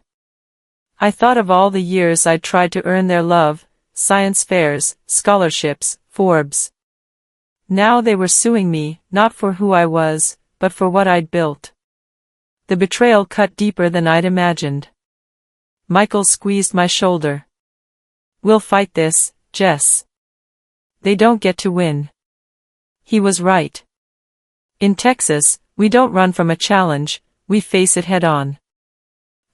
Speaker 1: I thought of all the years I'd tried to earn their love, science fairs, scholarships, Forbes. Now they were suing me, not for who I was, but for what I'd built. The betrayal cut deeper than I'd imagined. Michael squeezed my shoulder. We'll fight this, Jess. They don't get to win. He was right. In Texas, we don't run from a challenge, we face it head-on.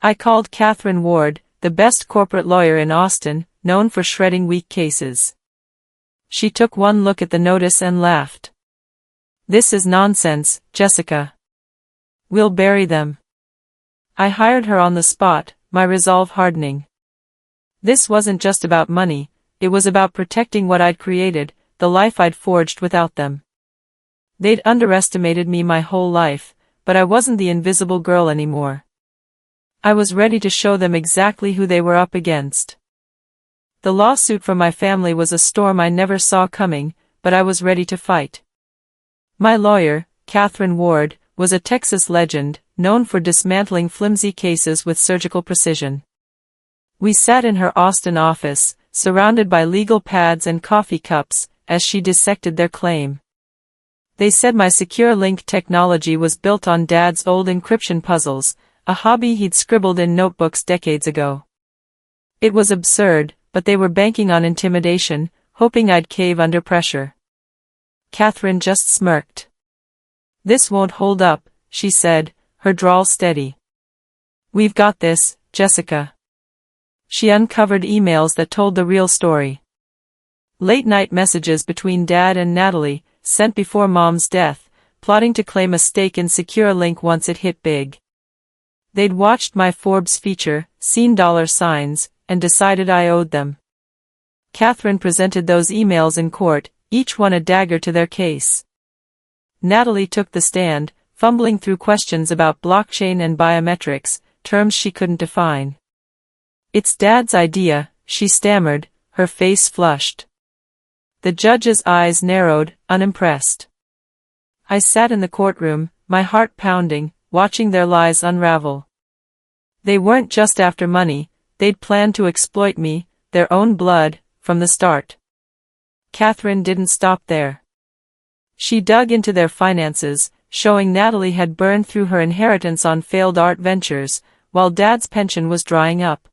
Speaker 1: I called Catherine Ward, the best corporate lawyer in Austin, known for shredding weak cases. She took one look at the notice and laughed. This is nonsense, Jessica. We'll bury them. I hired her on the spot, my resolve hardening. This wasn't just about money, it was about protecting what I'd created, the life I'd forged without them. They'd underestimated me my whole life, but I wasn't the invisible girl anymore. I was ready to show them exactly who they were up against. The lawsuit from my family was a storm I never saw coming, but I was ready to fight. My lawyer, Catherine Ward, was a Texas legend, known for dismantling flimsy cases with surgical precision. We sat in her Austin office, surrounded by legal pads and coffee cups, as she dissected their claim. They said my secure link technology was built on Dad's old encryption puzzles, a hobby he'd scribbled in notebooks decades ago. It was absurd, but they were banking on intimidation, hoping I'd cave under pressure. Catherine just smirked. "This won't hold up," she said, her drawl steady. "We've got this, Jessica." She uncovered emails that told the real story. Late-night messages between Dad and Natalie, sent before Mom's death, plotting to claim a stake in SecureLink once it hit big. They'd watched my Forbes feature, seen dollar signs, and decided I owed them. Catherine presented those emails in court, each one a dagger to their case. Natalie took the stand, fumbling through questions about blockchain and biometrics, terms she couldn't define. "It's Dad's idea," she stammered, her face flushed. The judge's eyes narrowed, unimpressed. I sat in the courtroom, my heart pounding, watching their lies unravel. They weren't just after money, they'd planned to exploit me, their own blood, from the start. Catherine didn't stop there. She dug into their finances, showing Natalie had burned through her inheritance on failed art ventures, while Dad's pension was drying up.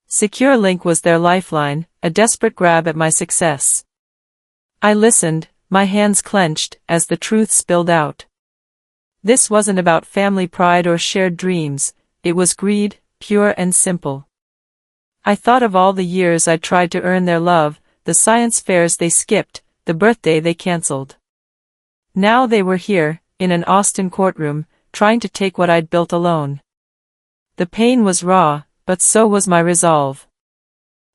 Speaker 1: SecureLink was their lifeline, a desperate grab at my success. I listened, my hands clenched, as the truth spilled out. This wasn't about family pride or shared dreams, it was greed, pure and simple. I thought of all the years I'd tried to earn their love, the science fairs they skipped, the birthday they canceled. Now they were here, in an Austin courtroom, trying to take what I'd built alone. The pain was raw, but so was my resolve.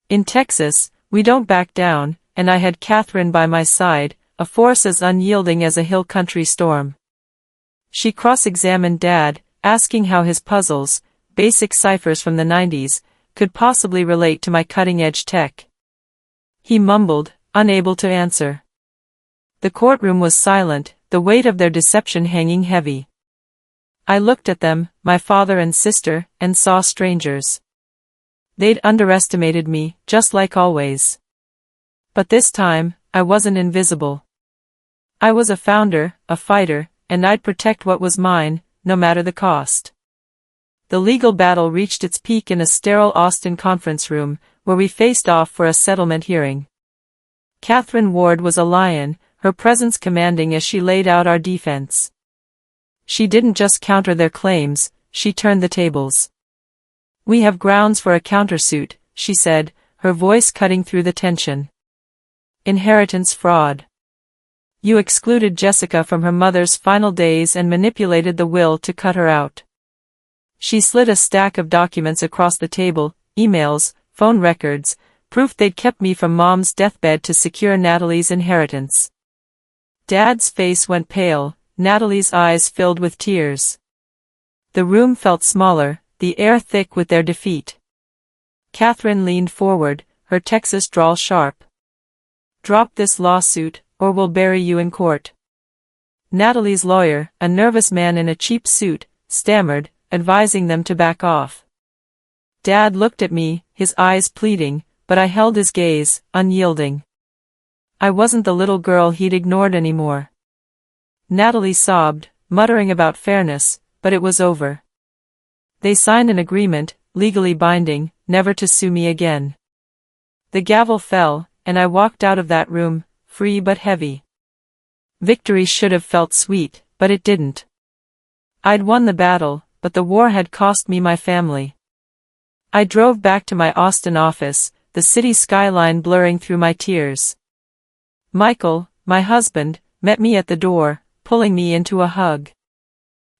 Speaker 1: In Texas, we don't back down, and I had Catherine by my side, a force as unyielding as a hill country storm. She cross-examined Dad, asking how his puzzles, basic ciphers from the 90s, could possibly relate to my cutting-edge tech. He mumbled, unable to answer. The courtroom was silent, the weight of their deception hanging heavy. I looked at them, my father and sister, and saw strangers. They'd underestimated me, just like always. But this time, I wasn't invisible. I was a founder, a fighter, and I'd protect what was mine, no matter the cost. The legal battle reached its peak in a sterile Austin conference room, where we faced off for a settlement hearing. Catherine Ward was a lion, her presence commanding as she laid out our defense. She didn't just counter their claims, she turned the tables. "We have grounds for a countersuit," she said, her voice cutting through the tension. "Inheritance fraud. You excluded Jessica from her mother's final days and manipulated the will to cut her out." She slid a stack of documents across the table, emails, phone records, proof they'd kept me from Mom's deathbed to secure Natalie's inheritance. Dad's face went pale, Natalie's eyes filled with tears. The room felt smaller, the air thick with their defeat. Catherine leaned forward, her Texas drawl sharp. "Drop this lawsuit, or we'll bury you in court." Natalie's lawyer, a nervous man in a cheap suit, stammered, advising them to back off. Dad looked at me, his eyes pleading, but I held his gaze, unyielding. I wasn't the little girl he'd ignored anymore. Natalie sobbed, muttering about fairness, but it was over. They signed an agreement, legally binding, never to sue me again. The gavel fell, and I walked out of that room, free but heavy. Victory should have felt sweet, but it didn't. I'd won the battle, but the war had cost me my family. I drove back to my Austin office, the city skyline blurring through my tears. Michael, my husband, met me at the door, pulling me into a hug.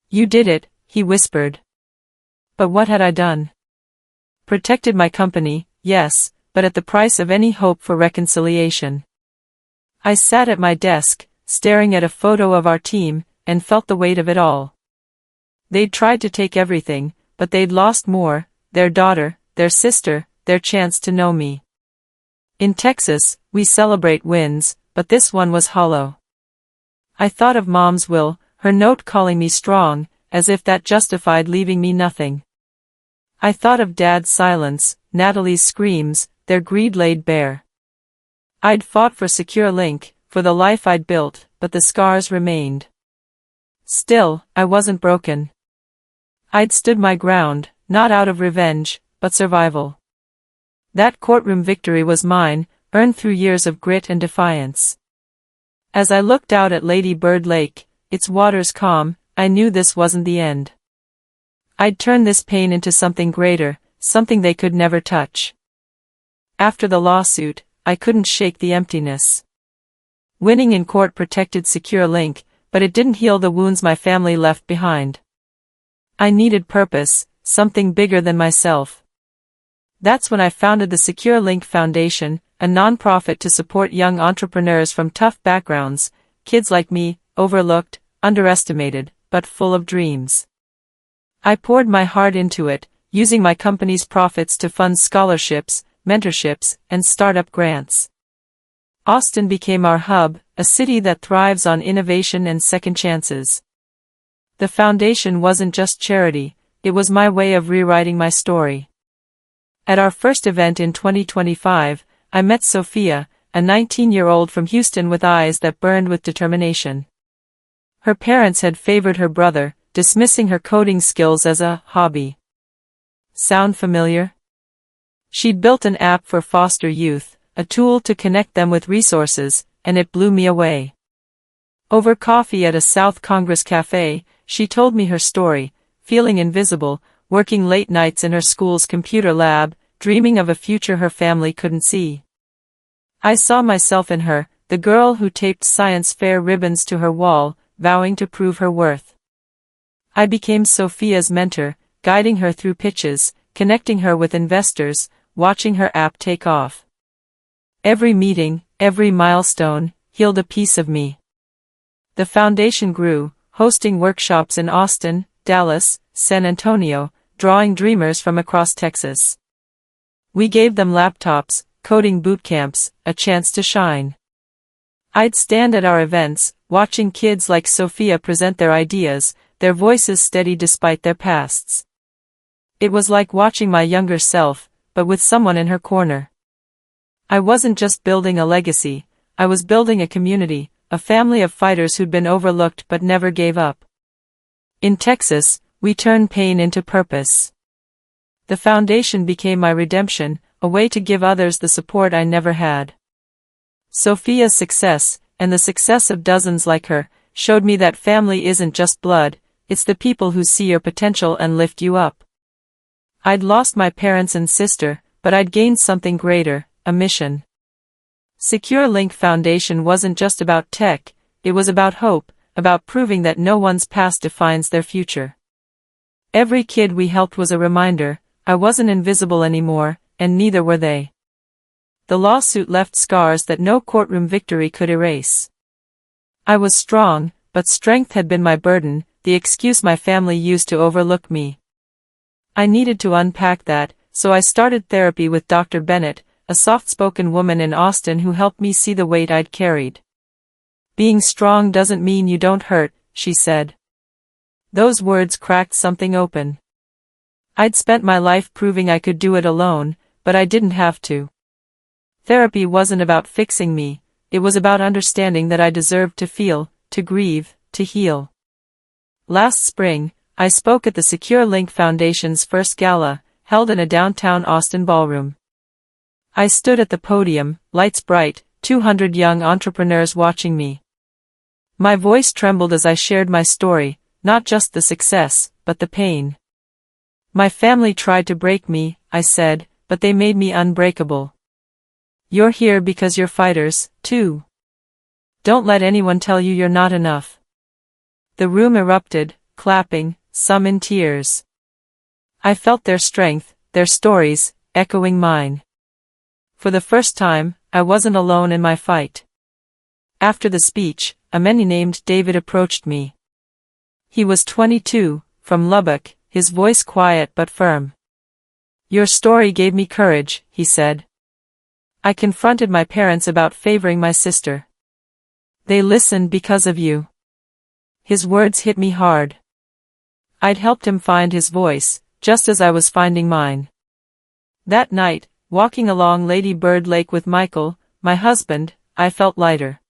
Speaker 1: "You did it," he whispered. But what had I done? Protected my company, yes, but at the price of any hope for reconciliation. I sat at my desk, staring at a photo of our team, and felt the weight of it all. They'd tried to take everything, but they'd lost more, their daughter, their sister, their chance to know me. In Texas, we celebrate wins, but this one was hollow. I thought of Mom's will, her note calling me strong, as if that justified leaving me nothing. I thought of Dad's silence, Natalie's screams, their greed laid bare. I'd fought for secure link, for the life I'd built, but the scars remained. Still, I wasn't broken. I'd stood my ground, not out of revenge, but survival. That courtroom victory was mine, earned through years of grit and defiance. As I looked out at Lady Bird Lake, its waters calm, I knew this wasn't the end. I'd turn this pain into something greater, something they could never touch. After the lawsuit, I couldn't shake the emptiness. Winning in court protected secure link, but it didn't heal the wounds my family left behind. I needed purpose, something bigger than myself. That's when I founded the Secure Link Foundation, a nonprofit to support young entrepreneurs from tough backgrounds, kids like me, overlooked, underestimated, but full of dreams. I poured my heart into it, using my company's profits to fund scholarships, mentorships, and startup grants. Austin became our hub, a city that thrives on innovation and second chances. The foundation wasn't just charity, it was my way of rewriting my story. At our first event in 2025, I met Sophia, a 19-year-old from Houston with eyes that burned with determination. Her parents had favored her brother, dismissing her coding skills as a hobby. Sound familiar? She'd built an app for foster youth, a tool to connect them with resources, and it blew me away. Over coffee at a South Congress cafe, she told me her story, feeling invisible, working late nights in her school's computer lab, dreaming of a future her family couldn't see. I saw myself in her, the girl who taped science fair ribbons to her wall, vowing to prove her worth. I became Sophia's mentor, guiding her through pitches, connecting her with investors, watching her app take off. Every meeting, every milestone, healed a piece of me. The foundation grew, hosting workshops in Austin, Dallas, San Antonio, drawing dreamers from across Texas. We gave them laptops, coding boot camps, a chance to shine. I'd stand at our events, watching kids like Sophia present their ideas, their voices steady despite their pasts. It was like watching my younger self, but with someone in her corner. I wasn't just building a legacy, I was building a community, a family of fighters who'd been overlooked but never gave up. In Texas, we turned pain into purpose. The foundation became my redemption, a way to give others the support I never had. Sophia's success, and the success of dozens like her, showed me that family isn't just blood, it's the people who see your potential and lift you up. I'd lost my parents and sister, but I'd gained something greater, a mission. Secure Link Foundation wasn't just about tech, it was about hope, about proving that no one's past defines their future. Every kid we helped was a reminder, I wasn't invisible anymore, and neither were they. The lawsuit left scars that no courtroom victory could erase. I was strong, but strength had been my burden, the excuse my family used to overlook me. I needed to unpack that, so I started therapy with Dr. Bennett, a soft-spoken woman in Austin who helped me see the weight I'd carried. Being strong doesn't mean you don't hurt, she said. Those words cracked something open. I'd spent my life proving I could do it alone, but I didn't have to. Therapy wasn't about fixing me, it was about understanding that I deserved to feel, to grieve, to heal. Last spring, I spoke at the Secure Link Foundation's first gala, held in a downtown Austin ballroom. I stood at the podium, lights bright, 200 young entrepreneurs watching me. My voice trembled as I shared my story, not just the success, but the pain. My family tried to break me, I said, but they made me unbreakable. You're here because you're fighters, too. Don't let anyone tell you you're not enough. The room erupted, clapping, some in tears. I felt their strength, their stories, echoing mine. For the first time, I wasn't alone in my fight. After the speech, a man named David approached me. He was 22, from Lubbock, his voice quiet but firm. Your story gave me courage, he said. I confronted my parents about favoring my sister. They listened because of you. His words hit me hard. I'd helped him find his voice, just as I was finding mine. That night, walking along Lady Bird Lake with Michael, my husband, I felt lighter.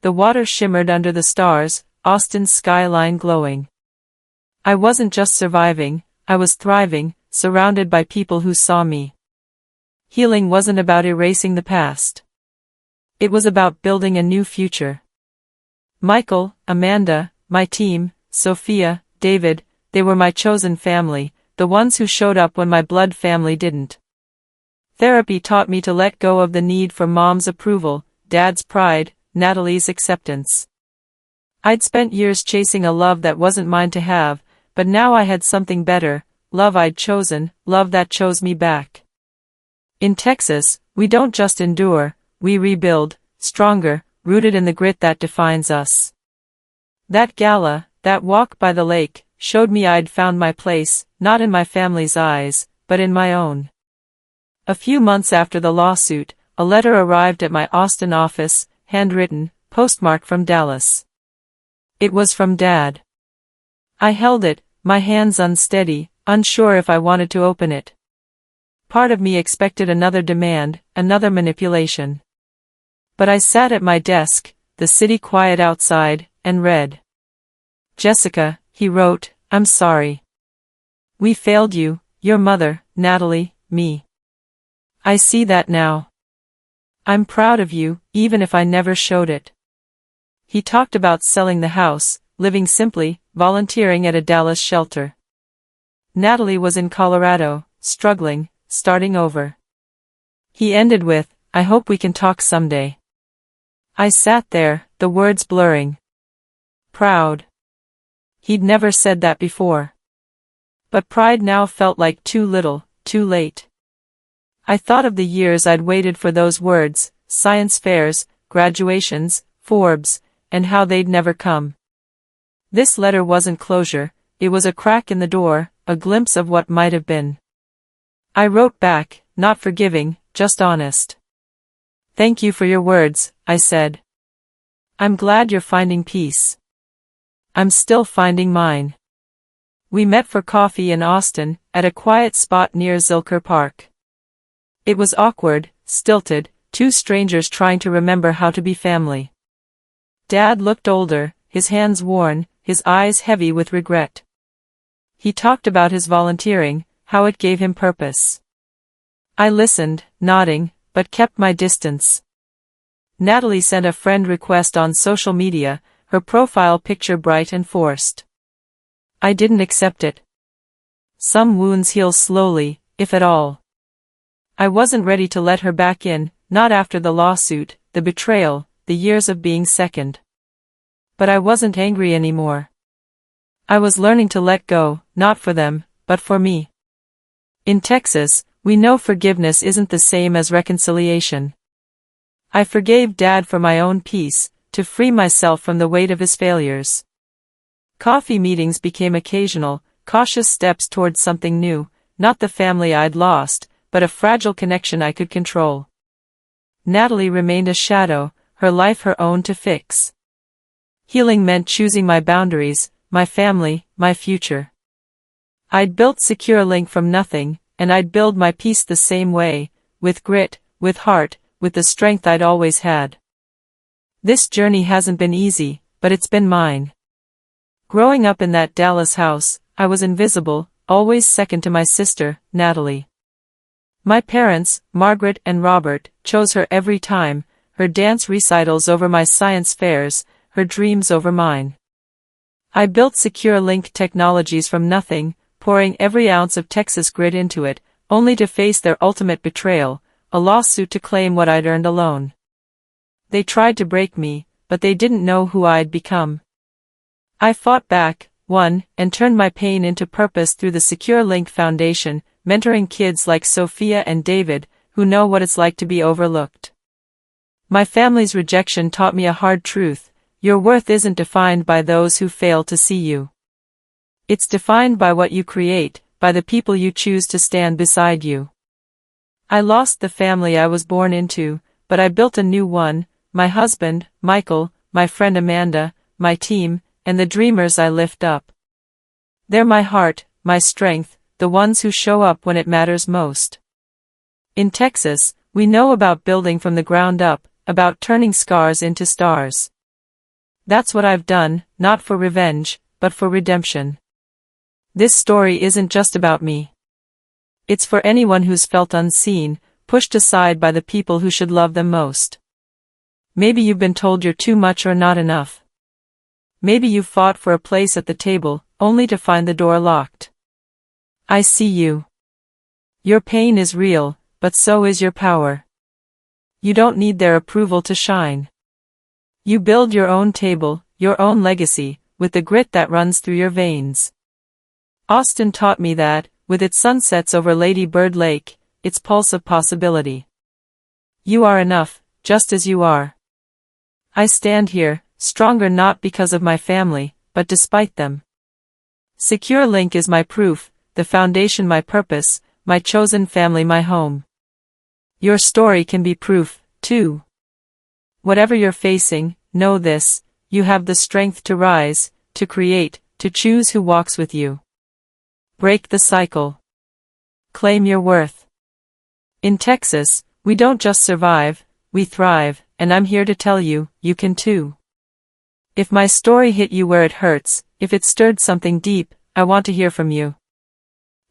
Speaker 1: The water shimmered under the stars, Austin's skyline glowing. I wasn't just surviving, I was thriving, surrounded by people who saw me. Healing wasn't about erasing the past. It was about building a new future. Michael, Amanda, my team, Sophia, David, they were my chosen family, the ones who showed up when my blood family didn't. Therapy taught me to let go of the need for mom's approval, dad's pride, Natalie's acceptance. I'd spent years chasing a love that wasn't mine to have, but now I had something better, love I'd chosen, love that chose me back. In Texas, we don't just endure, we rebuild, stronger, rooted in the grit that defines us. That gala, that walk by the lake, showed me I'd found my place, not in my family's eyes, but in my own. A few months after the lawsuit, a letter arrived at my Austin office, handwritten, postmarked from Dallas. It was from Dad. I held it, my hands unsteady, unsure if I wanted to open it. Part of me expected another demand, another manipulation. But I sat at my desk, the city quiet outside, and read. Jessica, he wrote, I'm sorry. We failed you, your mother, Natalie, me. I see that now. I'm proud of you, even if I never showed it. He talked about selling the house, living simply, volunteering at a Dallas shelter. Natalie was in Colorado, struggling, starting over. He ended with, I hope we can talk someday. I sat there, the words blurring. Proud. He'd never said that before. But pride now felt like too little, too late. I thought of the years I'd waited for those words, science fairs, graduations, Forbes, and how they'd never come. This letter wasn't closure, it was a crack in the door, a glimpse of what might have been. I wrote back, not forgiving, just honest. Thank you for your words, I said. I'm glad you're finding peace. I'm still finding mine. We met for coffee in Austin, at a quiet spot near Zilker Park. It was awkward, stilted, two strangers trying to remember how to be family. Dad looked older, his hands worn, his eyes heavy with regret. He talked about his volunteering, how it gave him purpose. I listened, nodding, but kept my distance. Natalie sent a friend request on social media, her profile picture bright and forced. I didn't accept it. Some wounds heal slowly, if at all. I wasn't ready to let her back in, not after the lawsuit, the betrayal, the years of being second. But I wasn't angry anymore. I was learning to let go, not for them, but for me. In Texas, we know forgiveness isn't the same as reconciliation. I forgave Dad for my own peace, to free myself from the weight of his failures. Coffee meetings became occasional, cautious steps towards something new, not the family I'd lost, but a fragile connection I could control. Natalie remained a shadow, her life her own to fix. Healing meant choosing my boundaries, my family, my future. I'd built secure link from nothing, and I'd build my peace the same way, with grit, with heart, with the strength I'd always had. This journey hasn't been easy, but it's been mine. Growing up in that Dallas house, I was invisible, always second to my sister, Natalie. My parents, Margaret and Robert, chose her every time, her dance recitals over my science fairs, her dreams over mine. I built secure link technologies from nothing, pouring every ounce of Texas grit into it, only to face their ultimate betrayal, a lawsuit to claim what I'd earned alone. They tried to break me, but they didn't know who I'd become. I fought back, won, and turned my pain into purpose through the Secure Link Foundation, mentoring kids like Sophia and David, who know what it's like to be overlooked. My family's rejection taught me a hard truth: your worth isn't defined by those who fail to see you. It's defined by what you create, by the people you choose to stand beside you. I lost the family I was born into, but I built a new one, my husband, Michael, my friend Amanda, my team, and the dreamers I lift up. They're my heart, my strength, the ones who show up when it matters most. In Texas, we know about building from the ground up, about turning scars into stars. That's what I've done, not for revenge, but for redemption. This story isn't just about me. It's for anyone who's felt unseen, pushed aside by the people who should love them most. Maybe you've been told you're too much or not enough. Maybe you've fought for a place at the table, only to find the door locked. I see you. Your pain is real, but so is your power. You don't need their approval to shine. You build your own table, your own legacy, with the grit that runs through your veins. Austin taught me that, with its sunsets over Lady Bird Lake, its pulse of possibility. You are enough, just as you are. I stand here, stronger not because of my family, but despite them. Secure Link is my proof, the foundation my purpose, my chosen family my home. Your story can be proof, too. Whatever you're facing, know this, you have the strength to rise, to create, to choose who walks with you. Break the cycle. Claim your worth. In Texas, we don't just survive, we thrive, and I'm here to tell you, you can too. If my story hit you where it hurts, if it stirred something deep, I want to hear from you.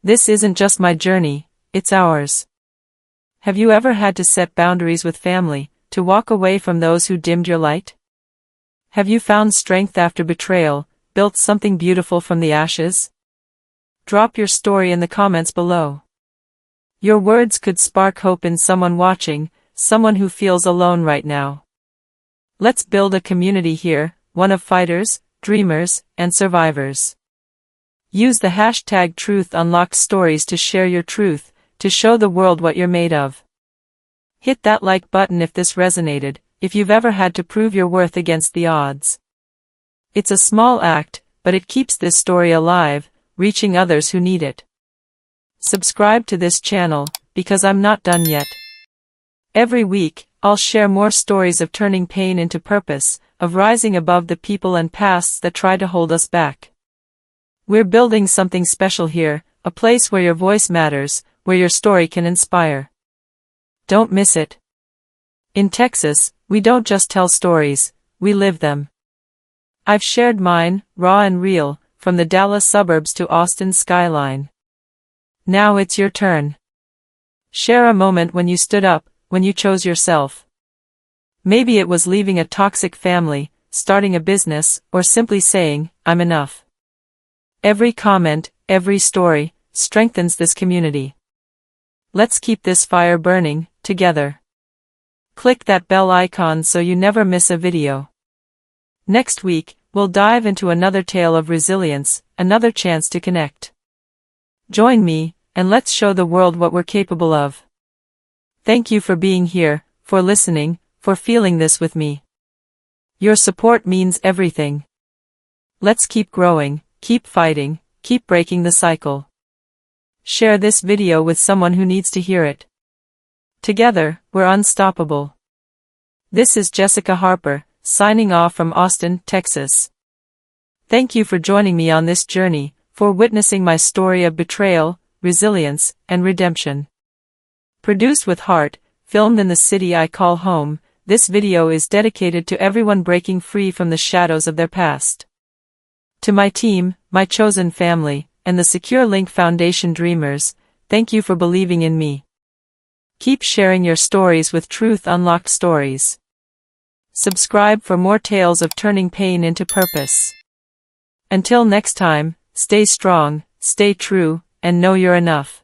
Speaker 1: This isn't just my journey, it's ours. Have you ever had to set boundaries with family, to walk away from those who dimmed your light? Have you found strength after betrayal, built something beautiful from the ashes? Drop your story in the comments below. Your words could spark hope in someone watching, someone who feels alone right now. Let's build a community here, one of fighters, dreamers, and survivors. Use the hashtag #TruthUnlockedStories to share your truth, to show the world what you're made of. Hit that like button if this resonated, if you've ever had to prove your worth against the odds. It's a small act, but it keeps this story alive, reaching others who need it. Subscribe to this channel, because I'm not done yet. Every week, I'll share more stories of turning pain into purpose, of rising above the people and pasts that try to hold us back. We're building something special here, a place where your voice matters, where your story can inspire. Don't miss it. In Texas, we don't just tell stories, we live them. I've shared mine, raw and real, from the Dallas suburbs to Austin's skyline. Now it's your turn. Share a moment when you stood up, when you chose yourself. Maybe it was leaving a toxic family, starting a business, or simply saying, I'm enough. Every comment, every story, strengthens this community. Let's keep this fire burning, together. Click that bell icon so you never miss a video. Next week, we'll dive into another tale of resilience, another chance to connect. Join me, and let's show the world what we're capable of. Thank you for being here, for listening, for feeling this with me. Your support means everything. Let's keep growing, keep fighting, keep breaking the cycle. Share this video with someone who needs to hear it. Together, we're unstoppable. This is Jessica Harper, signing off from Austin, Texas. Thank you for joining me on this journey, for witnessing my story of betrayal, resilience, and redemption. Produced with heart, filmed in the city I call home, this video is dedicated to everyone breaking free from the shadows of their past. To my team, my chosen family, and the Secure Link Foundation dreamers, thank you for believing in me. Keep sharing your stories with Truth Unlocked Stories. Subscribe for more tales of turning pain into purpose. Until next time, stay strong, stay true, and know you're enough.